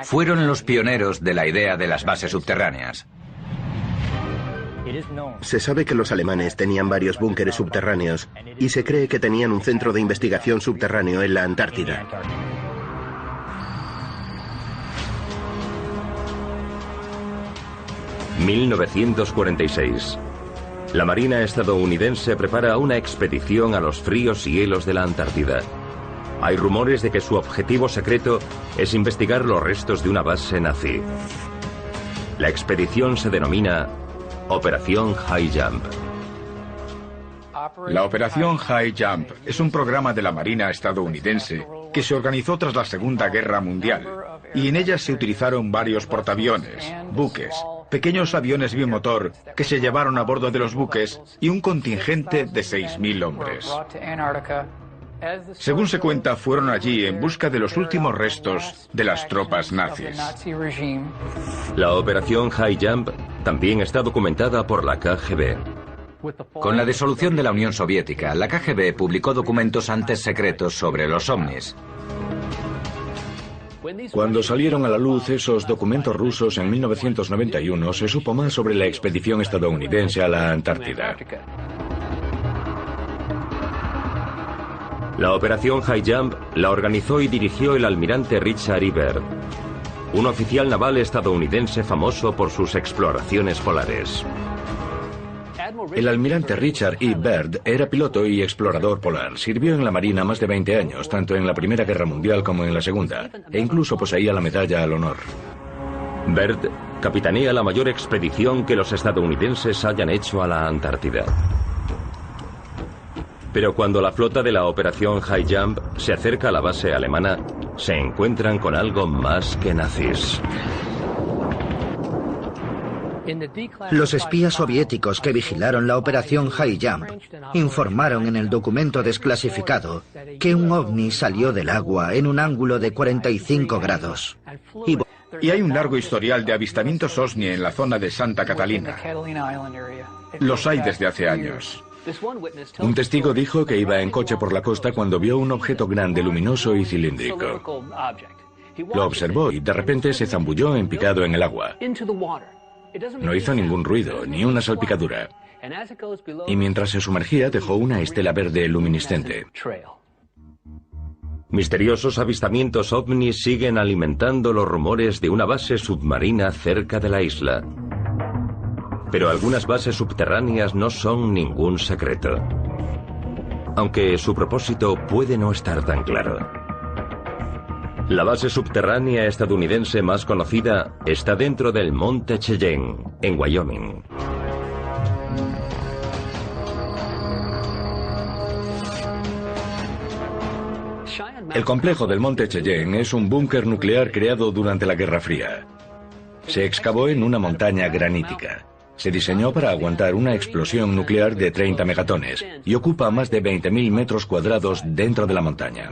Fueron los pioneros de la idea de las bases subterráneas. Se sabe que los alemanes tenían varios búnkeres subterráneos y se cree que tenían un centro de investigación subterráneo en la Antártida. ...1946... La Marina estadounidense prepara una expedición a los fríos hielos de la Antártida. Hay rumores de que su objetivo secreto es investigar los restos de una base nazi. La expedición se denomina Operación High Jump. La Operación High Jump es un programa de la Marina estadounidense que se organizó tras la Segunda Guerra Mundial, y en ella se utilizaron varios portaaviones, buques, pequeños aviones bimotor que se llevaron a bordo de los buques y un contingente de 6.000 hombres. Según se cuenta, fueron allí en busca de los últimos restos de las tropas nazis. La operación High Jump también está documentada por la KGB. Con la disolución de la Unión Soviética, la KGB publicó documentos antes secretos sobre los ovnis. Cuando salieron a la luz esos documentos rusos en 1991, se supo más sobre la expedición estadounidense a la Antártida. La operación High Jump la organizó y dirigió el almirante Richard E. Byrd, un oficial naval estadounidense famoso por sus exploraciones polares. El almirante Richard E. Byrd era piloto y explorador polar. Sirvió en la Marina más de 20 años, tanto en la Primera Guerra Mundial como en la Segunda, e incluso poseía la Medalla al Honor. Byrd capitanea la mayor expedición que los estadounidenses hayan hecho a la Antártida. Pero cuando la flota de la operación High Jump se acerca a la base alemana, se encuentran con algo más que nazis. Los espías soviéticos que vigilaron la operación High Jump informaron en el documento desclasificado que un ovni salió del agua en un ángulo de 45 grados. Y hay un largo historial de avistamientos OVNI en la zona de Santa Catalina. Los hay desde hace años. Un testigo dijo que iba en coche por la costa cuando vio un objeto grande, luminoso y cilíndrico. Lo observó y de repente se zambulló en picado en el agua. No hizo ningún ruido, ni una salpicadura. Y mientras se sumergía dejó una estela verde luminiscente. Misteriosos avistamientos ovnis siguen alimentando los rumores de una base submarina cerca de la isla. Pero algunas bases subterráneas no son ningún secreto. Aunque su propósito puede no estar tan claro. La base subterránea estadounidense más conocida está dentro del Monte Cheyenne, en Wyoming. El complejo del Monte Cheyenne es un búnker nuclear creado durante la Guerra Fría. Se excavó en una montaña granítica. Se diseñó para aguantar una explosión nuclear de 30 megatones y ocupa más de 20.000 metros cuadrados dentro de la montaña.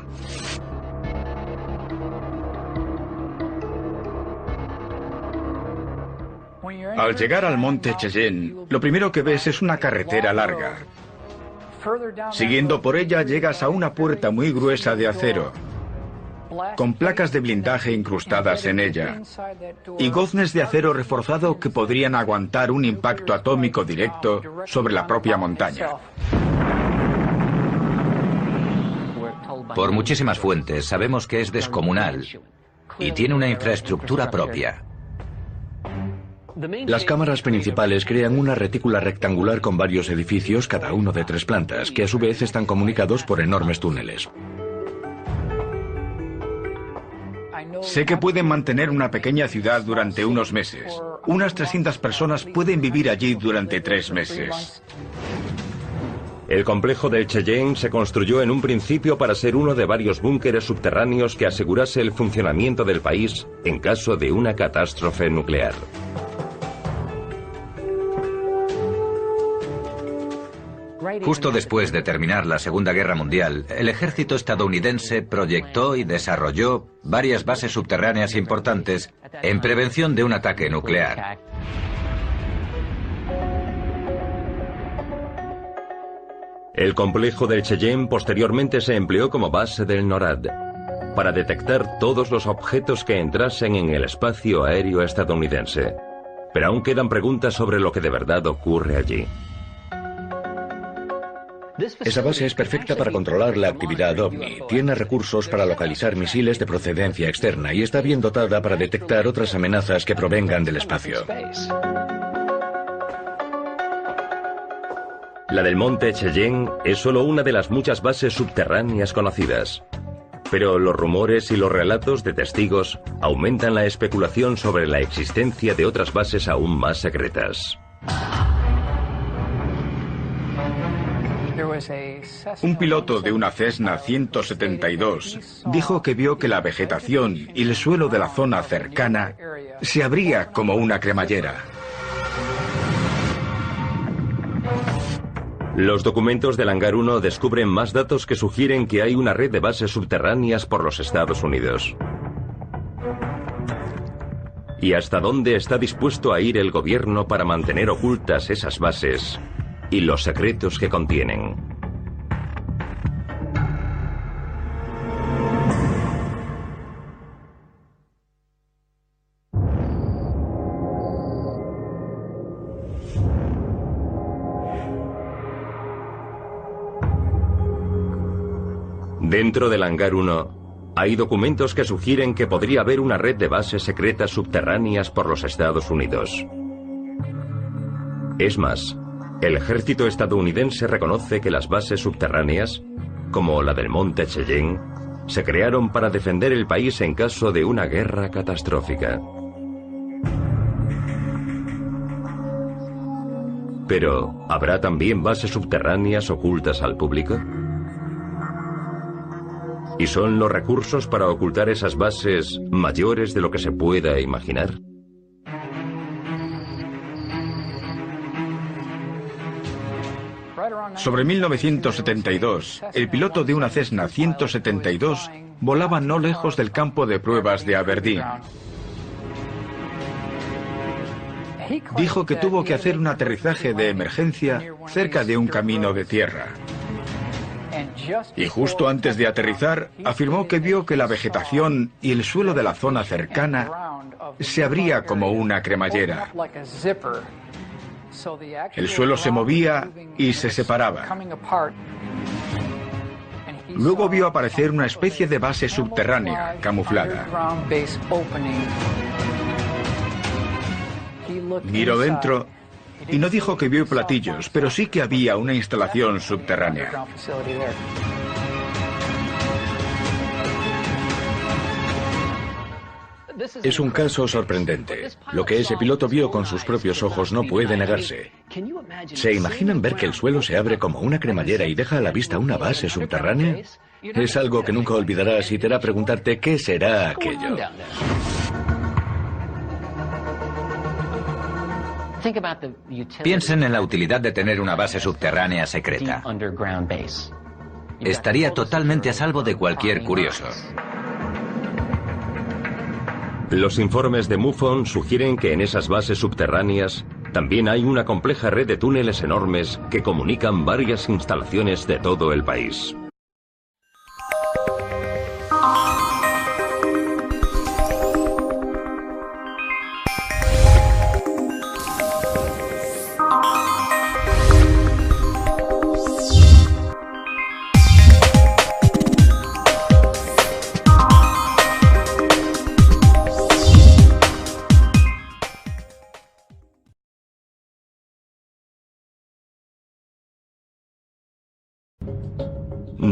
Al llegar al Monte Cheyenne, lo primero que ves es una carretera larga. Siguiendo por ella llegas a una puerta muy gruesa de acero, con placas de blindaje incrustadas en ella, y goznes de acero reforzado que podrían aguantar un impacto atómico directo sobre la propia montaña. Por muchísimas fuentes sabemos que es descomunal y tiene una infraestructura propia. Las cámaras principales crean una retícula rectangular con varios edificios, cada uno de 3 plantas, que a su vez están comunicados por enormes túneles. Sé que pueden mantener una pequeña ciudad durante unos meses. Unas 300 personas pueden vivir allí durante 3 meses. El complejo del Cheyenne se construyó en un principio para ser uno de varios búnkeres subterráneos que asegurase el funcionamiento del país en caso de una catástrofe nuclear. Justo después de terminar la Segunda Guerra Mundial, el ejército estadounidense proyectó y desarrolló varias bases subterráneas importantes en prevención de un ataque nuclear. El complejo del Cheyenne posteriormente se empleó como base del NORAD, para detectar todos los objetos que entrasen en el espacio aéreo estadounidense. Pero aún quedan preguntas sobre lo que de verdad ocurre allí. Esa base es perfecta para controlar la actividad OVNI. Tiene recursos para localizar misiles de procedencia externa y está bien dotada para detectar otras amenazas que provengan del espacio. La del Monte Cheyenne es solo una de las muchas bases subterráneas conocidas. Pero los rumores y los relatos de testigos aumentan la especulación sobre la existencia de otras bases aún más secretas. Un piloto de una Cessna 172 dijo que vio que la vegetación y el suelo de la zona cercana se abría como una cremallera. Los documentos del Hangar 1 descubren más datos que sugieren que hay una red de bases subterráneas por los Estados Unidos. ¿Y hasta dónde está dispuesto a ir el gobierno para mantener ocultas esas bases y los secretos que contienen? Dentro del Hangar 1 hay documentos que sugieren que podría haber una red de bases secretas subterráneas por los Estados Unidos. Es más, el ejército estadounidense reconoce que las bases subterráneas, como la del Monte Cheyenne, se crearon para defender el país en caso de una guerra catastrófica. Pero, ¿habrá también bases subterráneas ocultas al público? ¿Y son los recursos para ocultar esas bases mayores de lo que se pueda imaginar? Sobre 1972, el piloto de una Cessna 172 volaba no lejos del campo de pruebas de Aberdeen. Dijo que tuvo que hacer un aterrizaje de emergencia cerca de un camino de tierra. Y justo antes de aterrizar, afirmó que vio que la vegetación y el suelo de la zona cercana se abría como una cremallera. El suelo se movía y se separaba. Luego vio aparecer una especie de base subterránea, camuflada. Miró dentro y no dijo que vio platillos, pero sí que había una instalación subterránea. Es un caso sorprendente. Lo que ese piloto vio con sus propios ojos no puede negarse. ¿Se imaginan ver que el suelo se abre como una cremallera y deja a la vista una base subterránea? Es algo que nunca olvidarás y te hará preguntarte qué será aquello. Piensen en la utilidad de tener una base subterránea secreta. Estaría totalmente a salvo de cualquier curioso. Los informes de MUFON sugieren que en esas bases subterráneas también hay una compleja red de túneles enormes que comunican varias instalaciones de todo el país.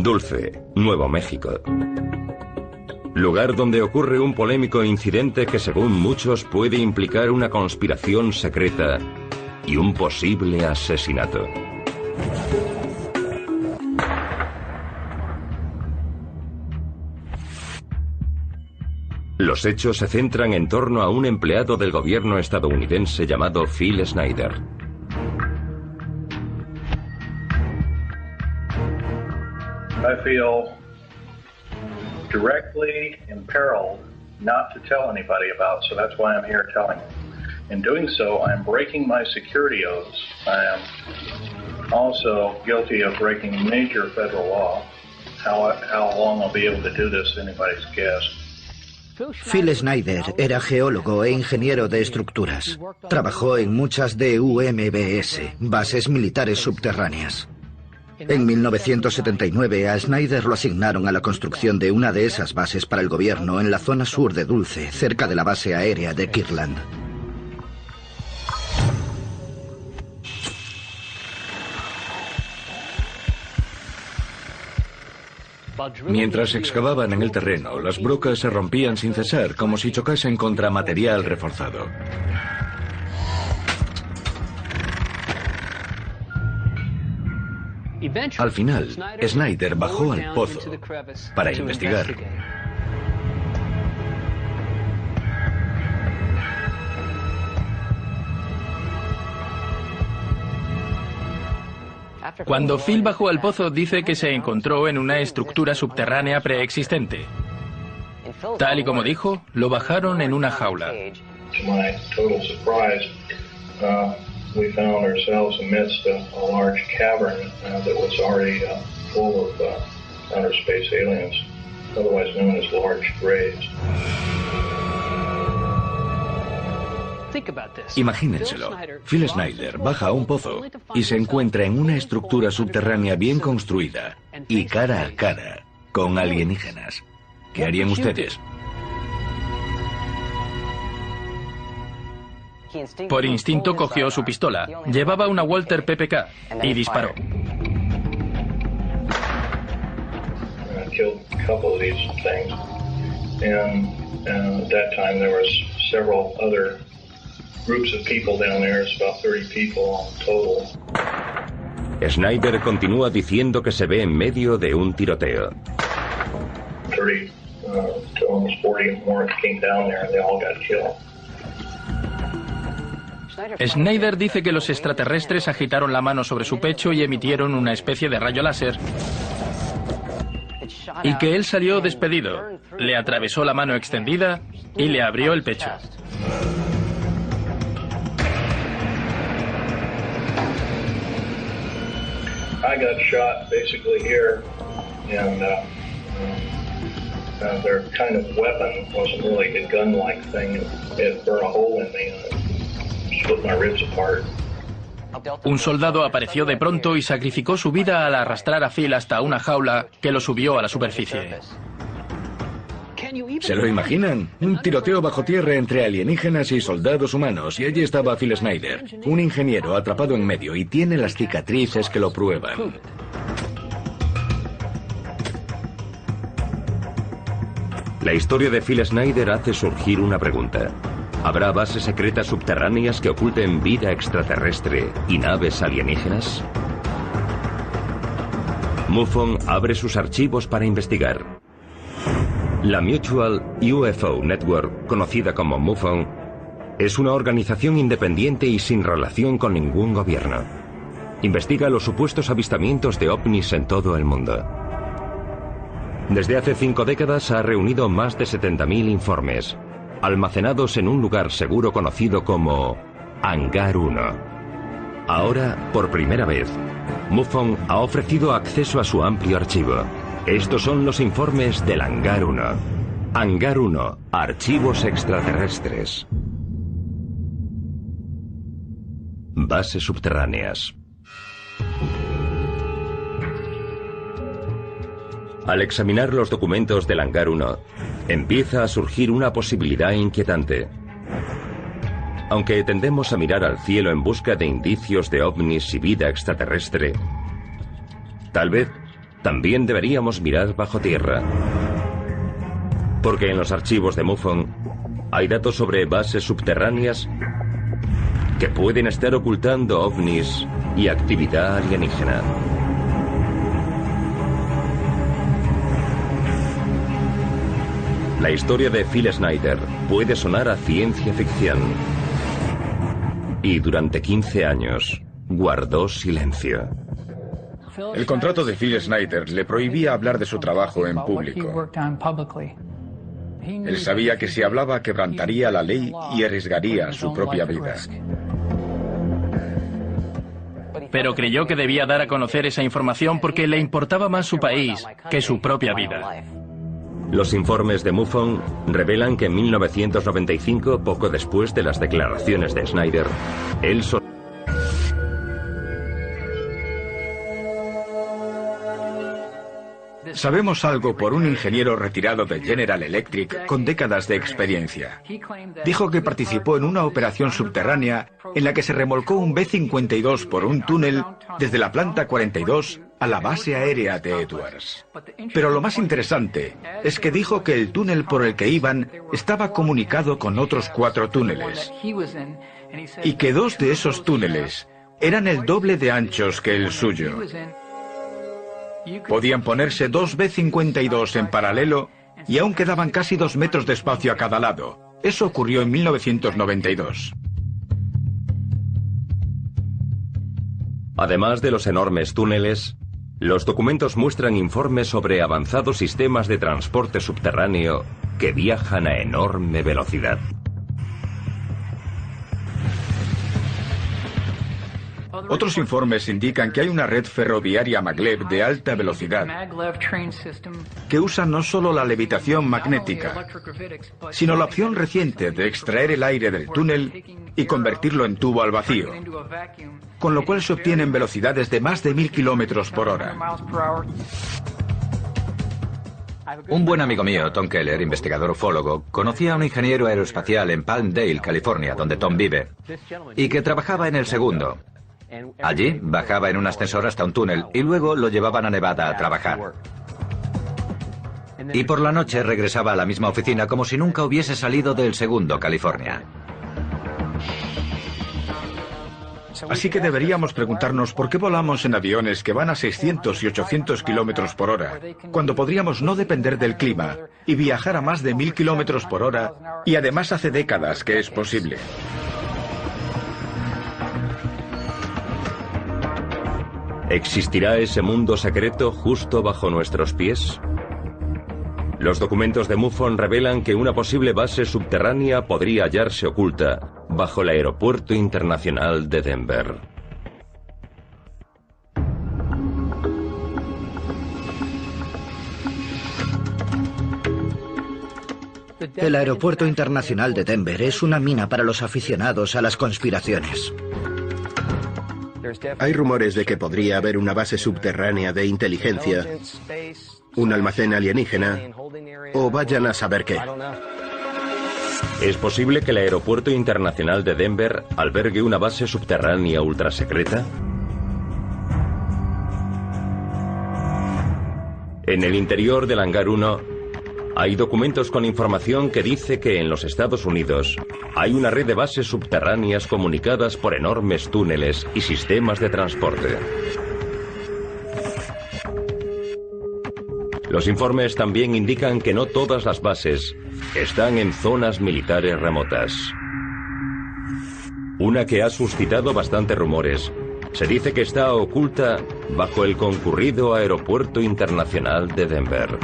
Dulce, Nuevo México. Lugar donde ocurre un polémico incidente que según muchos puede implicar una conspiración secreta y un posible asesinato. Los hechos se centran en torno a un empleado del gobierno estadounidense llamado Phil Schneider. I feel directly imperiled not to tell anybody about, so that's why I'm here telling. In doing so, I'm breaking my security oaths. I am also guilty of breaking major federal law. How long I'll be able to do this, anybody's guess. Phil Schneider era geólogo e ingeniero de estructuras. Trabajó en muchas DUMBS, bases militares subterráneas. En 1979 a Schneider lo asignaron a la construcción de una de esas bases para el gobierno en la zona sur de Dulce, cerca de la base aérea de Kirtland. Mientras excavaban en el terreno, las brocas se rompían sin cesar, como si chocasen contra material reforzado. Al final, Schneider bajó al pozo para investigar. Cuando Phil bajó al pozo, dice que se encontró en una estructura subterránea preexistente. Tal y como dijo, lo bajaron en una jaula. We found ourselves amidst a large cavern that was already full of outer space aliens, otherwise known as large graves. Imagínenselo. Phil Schneider baja a un pozo y se encuentra en una estructura subterránea bien construida y cara a cara con alienígenas. ¿Qué harían ustedes? Por instinto cogió su pistola. Llevaba una Walter PPK y disparó. Schneider continúa diciendo que se ve en medio de un tiroteo. 30 to almost 40 more came down there and they all got killed. Snyder dice que los extraterrestres agitaron la mano sobre su pecho y emitieron una especie de rayo láser, y que él salió despedido, le atravesó la mano extendida y le abrió el pecho. I got shot basically here, and their kind of weapon wasn't really a gun-like thing. It burned a hole in me and split my ribs apart. Un soldado apareció de pronto y sacrificó su vida al arrastrar a Phil hasta una jaula que lo subió a la superficie. ¿Se lo imaginan? Un tiroteo bajo tierra entre alienígenas y soldados humanos, y allí estaba Phil Snyder, un ingeniero atrapado en medio, y tiene las cicatrices que lo prueban. La historia de Phil Snyder hace surgir una pregunta. ¿Habrá bases secretas subterráneas que oculten vida extraterrestre y naves alienígenas? MUFON abre sus archivos para investigar. La Mutual UFO Network, conocida como MUFON, es una organización independiente y sin relación con ningún gobierno. Investiga los supuestos avistamientos de ovnis en todo el mundo. Desde hace 5 décadas ha reunido más de 70.000 informes, almacenados en un lugar seguro conocido como Hangar 1. Ahora, por primera vez, MUFON ha ofrecido acceso a su amplio archivo. Estos son los informes del Hangar 1. Hangar 1, archivos extraterrestres. Bases subterráneas. Al examinar los documentos del Hangar 1, empieza a surgir una posibilidad inquietante. Aunque tendemos a mirar al cielo en busca de indicios de ovnis y vida extraterrestre, tal vez también deberíamos mirar bajo tierra. Porque en los archivos de MUFON hay datos sobre bases subterráneas que pueden estar ocultando ovnis y actividad alienígena. La historia de Phil Snyder puede sonar a ciencia ficción. Y durante 15 años guardó silencio. El contrato de Phil Snyder le prohibía hablar de su trabajo en público. Él sabía que si hablaba quebrantaría la ley y arriesgaría su propia vida. Pero creyó que debía dar a conocer esa información porque le importaba más su país que su propia vida. Los informes de MUFON revelan que en 1995, poco después de las declaraciones de Snyder, él Sabemos algo por un ingeniero retirado de General Electric con décadas de experiencia. Dijo que participó en una operación subterránea en la que se remolcó un B-52 por un túnel desde la planta 42 a la base aérea de Edwards. Pero lo más interesante es que dijo que el túnel por el que iban estaba comunicado con otros 4 túneles y que 2 de esos túneles eran el doble de anchos que el suyo. Podían ponerse 2 B-52 en paralelo y aún quedaban casi 2 metros de espacio a cada lado. Eso ocurrió en 1992. Además de los enormes túneles, los documentos muestran informes sobre avanzados sistemas de transporte subterráneo que viajan a enorme velocidad. Otros informes indican que hay una red ferroviaria maglev de alta velocidad que usa no solo la levitación magnética, sino la opción reciente de extraer el aire del túnel y convertirlo en tubo al vacío, con lo cual se obtienen velocidades de más de 1000 kilómetros por hora. Un buen amigo mío, Tom Keller, investigador ufólogo, conocía a un ingeniero aeroespacial en Palmdale, California, donde Tom vive, y que trabajaba en el segundo. Allí bajaba en un ascensor hasta un túnel y luego lo llevaban a Nevada a trabajar. Y por la noche regresaba a la misma oficina como si nunca hubiese salido del segundo, California. Así que deberíamos preguntarnos por qué volamos en aviones que van a 600 y 800 kilómetros por hora, cuando podríamos no depender del clima y viajar a más de 1000 kilómetros por hora, y además hace décadas que es posible. ¿Existirá ese mundo secreto justo bajo nuestros pies? Los documentos de MUFON revelan que una posible base subterránea podría hallarse oculta bajo el Aeropuerto Internacional de Denver. El Aeropuerto Internacional de Denver es una mina para los aficionados a las conspiraciones. Hay rumores de que podría haber una base subterránea de inteligencia, un almacén alienígena, o vayan a saber qué. ¿Es posible que el Aeropuerto Internacional de Denver albergue una base subterránea ultrasecreta? En el interior del Hangar 1 hay documentos con información que dice que en los Estados Unidos hay una red de bases subterráneas comunicadas por enormes túneles y sistemas de transporte. Los informes también indican que no todas las bases están en zonas militares remotas. Una que ha suscitado bastantes rumores se dice que está oculta bajo el concurrido Aeropuerto Internacional de Denver.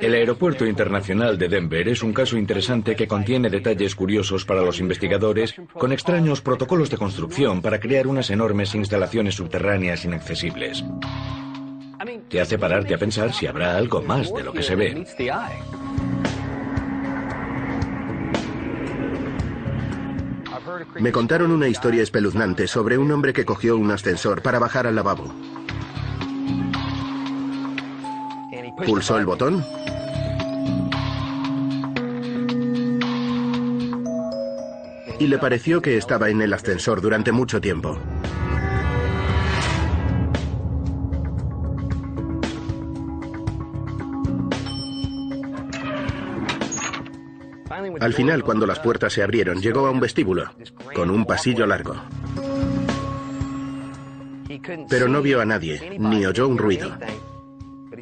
El Aeropuerto Internacional de Denver es un caso interesante que contiene detalles curiosos para los investigadores, con extraños protocolos de construcción para crear unas enormes instalaciones subterráneas inaccesibles. Te hace pararte a pensar si habrá algo más de lo que se ve. Me contaron una historia espeluznante sobre un hombre que cogió un ascensor para bajar al lavabo. Pulsó el botón y le pareció que estaba en el ascensor durante mucho tiempo. Al final, cuando las puertas se abrieron, llegó a un vestíbulo, con un pasillo largo. Pero no vio a nadie, ni oyó un ruido.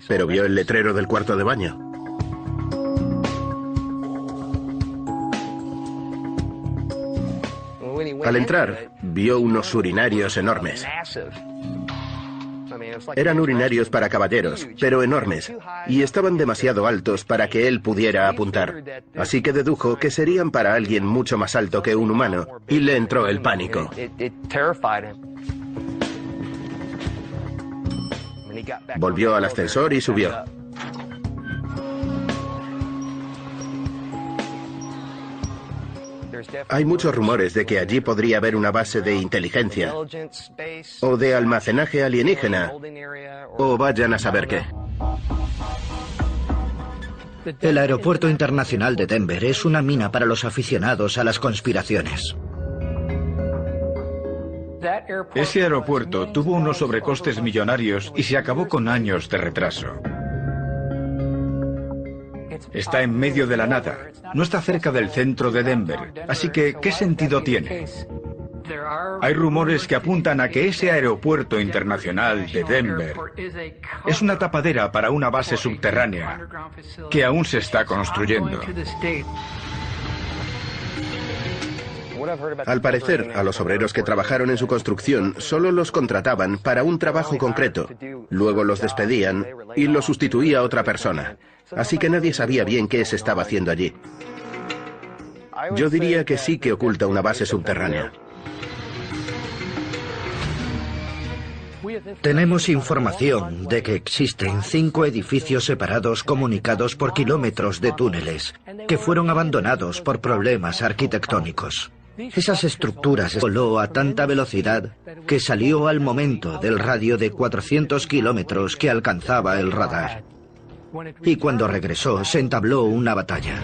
Pero vio el letrero del cuarto de baño. Al entrar, vio unos urinarios enormes. Eran urinarios para caballeros, pero enormes, y estaban demasiado altos para que él pudiera apuntar. Así que dedujo que serían para alguien mucho más alto que un humano, y le entró el pánico. Volvió al ascensor y subió. Hay muchos rumores de que allí podría haber una base de inteligencia, o de almacenaje alienígena, o vayan a saber qué. El Aeropuerto Internacional de Denver es una mina para los aficionados a las conspiraciones. Ese aeropuerto tuvo unos sobrecostes millonarios y se acabó con años de retraso. Está en medio de la nada, no está cerca del centro de Denver, así que ¿qué sentido tiene? Hay rumores que apuntan a que ese aeropuerto internacional de Denver es una tapadera para una base subterránea que aún se está construyendo. Al parecer, a los obreros que trabajaron en su construcción solo los contrataban para un trabajo concreto. Luego los despedían y los sustituía otra persona. Así que nadie sabía bien qué se estaba haciendo allí. Yo diría que sí que oculta una base subterránea. Tenemos información de que existen 5 edificios separados comunicados por kilómetros de túneles que fueron abandonados por problemas arquitectónicos. Esas estructuras voló a tanta velocidad que salió al momento del radio de 400 kilómetros que alcanzaba el radar. Y cuando regresó se entabló una batalla.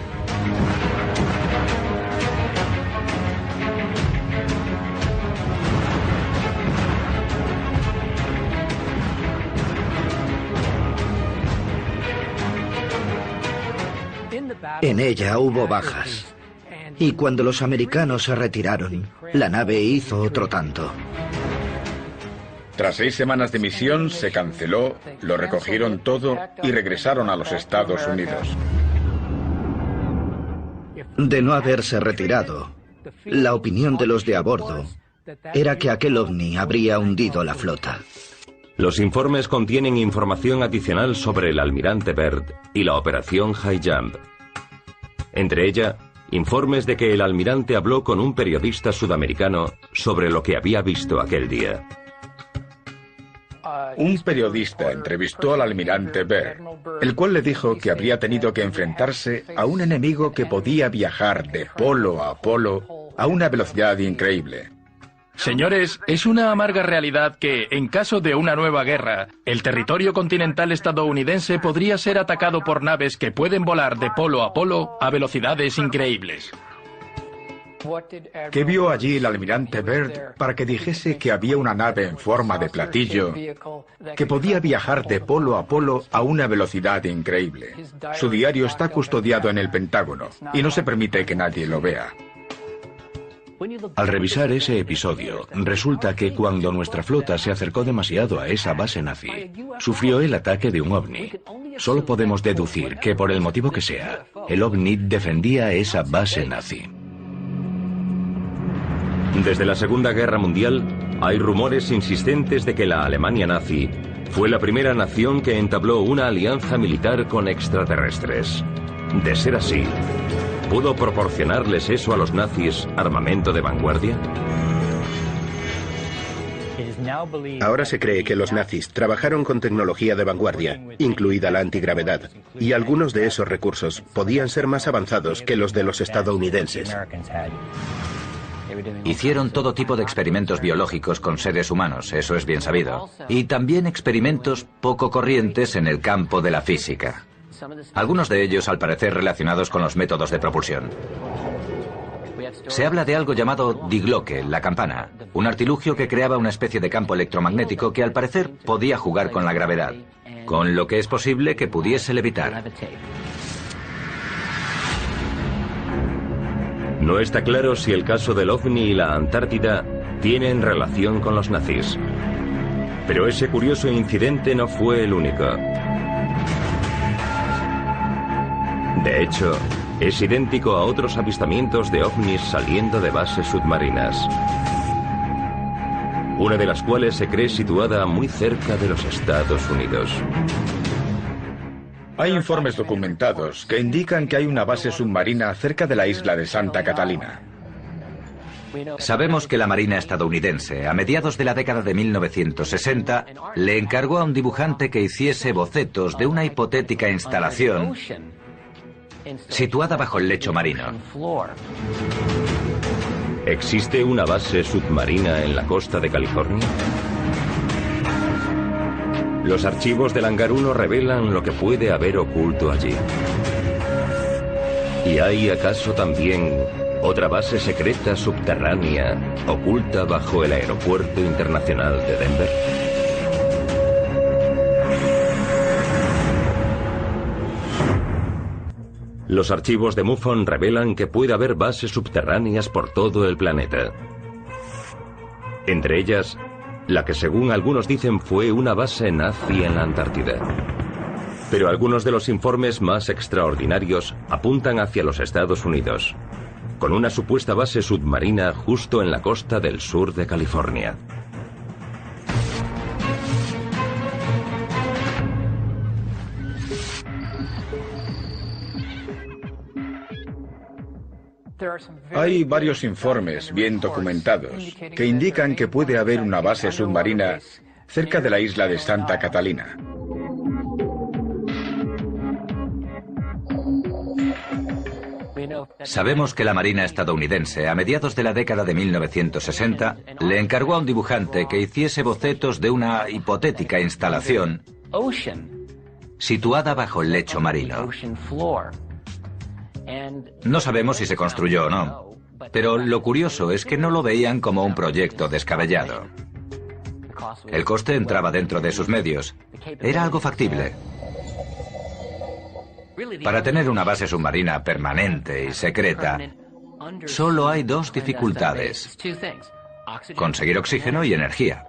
En ella hubo bajas. Y cuando los americanos se retiraron, la nave hizo otro tanto. Tras 6 semanas de misión, se canceló, lo recogieron todo y regresaron a los Estados Unidos. De no haberse retirado, la opinión de los de a bordo era que aquel ovni habría hundido la flota. Los informes contienen información adicional sobre el almirante Byrd y la operación High Jump. Entre ella, informes de que el almirante habló con un periodista sudamericano sobre lo que había visto aquel día. Un periodista entrevistó al almirante Byrd, el cual le dijo que habría tenido que enfrentarse a un enemigo que podía viajar de polo a polo a una velocidad increíble. Señores, es una amarga realidad que, en caso de una nueva guerra, el territorio continental estadounidense podría ser atacado por naves que pueden volar de polo a velocidades increíbles. ¿Qué vio allí el almirante Byrd para que dijese que había una nave en forma de platillo que podía viajar de polo a una velocidad increíble? Su diario está custodiado en el Pentágono y no se permite que nadie lo vea. Al revisar ese episodio, resulta que cuando nuestra flota se acercó demasiado a esa base nazi, sufrió el ataque de un ovni. Solo podemos deducir que, por el motivo que sea, el ovni defendía esa base nazi. Desde la Segunda Guerra Mundial, hay rumores insistentes de que la Alemania nazi fue la primera nación que entabló una alianza militar con extraterrestres. De ser así, ¿pudo proporcionarles eso a los nazis armamento de vanguardia? Ahora se cree que los nazis trabajaron con tecnología de vanguardia, incluida la antigravedad, y algunos de esos recursos podían ser más avanzados que los de los estadounidenses. Hicieron todo tipo de experimentos biológicos con seres humanos, eso es bien sabido. Y también experimentos poco corrientes en el campo de la física. Algunos de ellos, al parecer, relacionados con los métodos de propulsión. Se habla de algo llamado Die Glocke, la campana, un artilugio que creaba una especie de campo electromagnético que, al parecer, podía jugar con la gravedad, con lo que es posible que pudiese levitar. No está claro si el caso del OVNI y la Antártida tienen relación con los nazis. Pero ese curioso incidente no fue el único. De hecho, es idéntico a otros avistamientos de ovnis saliendo de bases submarinas, una de las cuales se cree situada muy cerca de los Estados Unidos. Hay informes documentados que indican que hay una base submarina cerca de la isla de Santa Catalina. Sabemos que la Marina estadounidense, a mediados de la década de 1960, le encargó a un dibujante que hiciese bocetos de una hipotética instalación situada bajo el lecho marino. ¿Existe una base submarina en la costa de California? Los archivos del Hangar 1 revelan lo que puede haber oculto allí. ¿Y hay acaso también otra base secreta subterránea oculta bajo el Aeropuerto Internacional de Denver? Los archivos de MUFON revelan que puede haber bases subterráneas por todo el planeta. Entre ellas, la que según algunos dicen fue una base nazi en la Antártida. Pero algunos de los informes más extraordinarios apuntan hacia los Estados Unidos, con una supuesta base submarina justo en la costa del sur de California. Hay varios informes bien documentados que indican que puede haber una base submarina cerca de la isla de Santa Catalina. Sabemos que la Marina estadounidense, a mediados de la década de 1960, le encargó a un dibujante que hiciese bocetos de una hipotética instalación situada bajo el lecho marino. No sabemos si se construyó o no, pero lo curioso es que no lo veían como un proyecto descabellado. El coste entraba dentro de sus medios. Era algo factible. Para tener una base submarina permanente y secreta, solo hay dos dificultades: conseguir oxígeno y energía.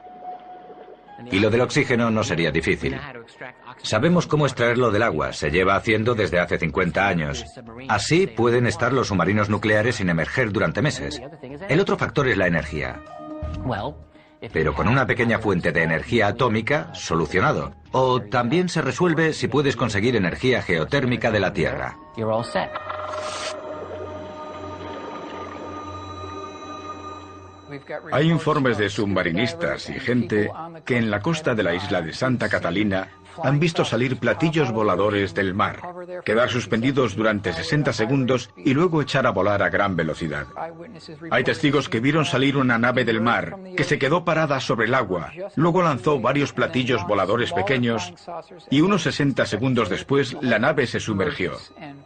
Y lo del oxígeno no sería difícil. Sabemos cómo extraerlo del agua, se lleva haciendo desde hace 50 años. Así pueden estar los submarinos nucleares sin emerger durante meses. El otro factor es la energía. Pero con una pequeña fuente de energía atómica, solucionado. O también se resuelve si puedes conseguir energía geotérmica de la Tierra. Hay informes de submarinistas y gente que en la costa de la isla de Santa Catalina han visto salir platillos voladores del mar, quedar suspendidos durante 60 segundos y luego echar a volar a gran velocidad. Hay testigos que vieron salir una nave del mar, que se quedó parada sobre el agua, luego lanzó varios platillos voladores pequeños y unos 60 segundos después la nave se sumergió.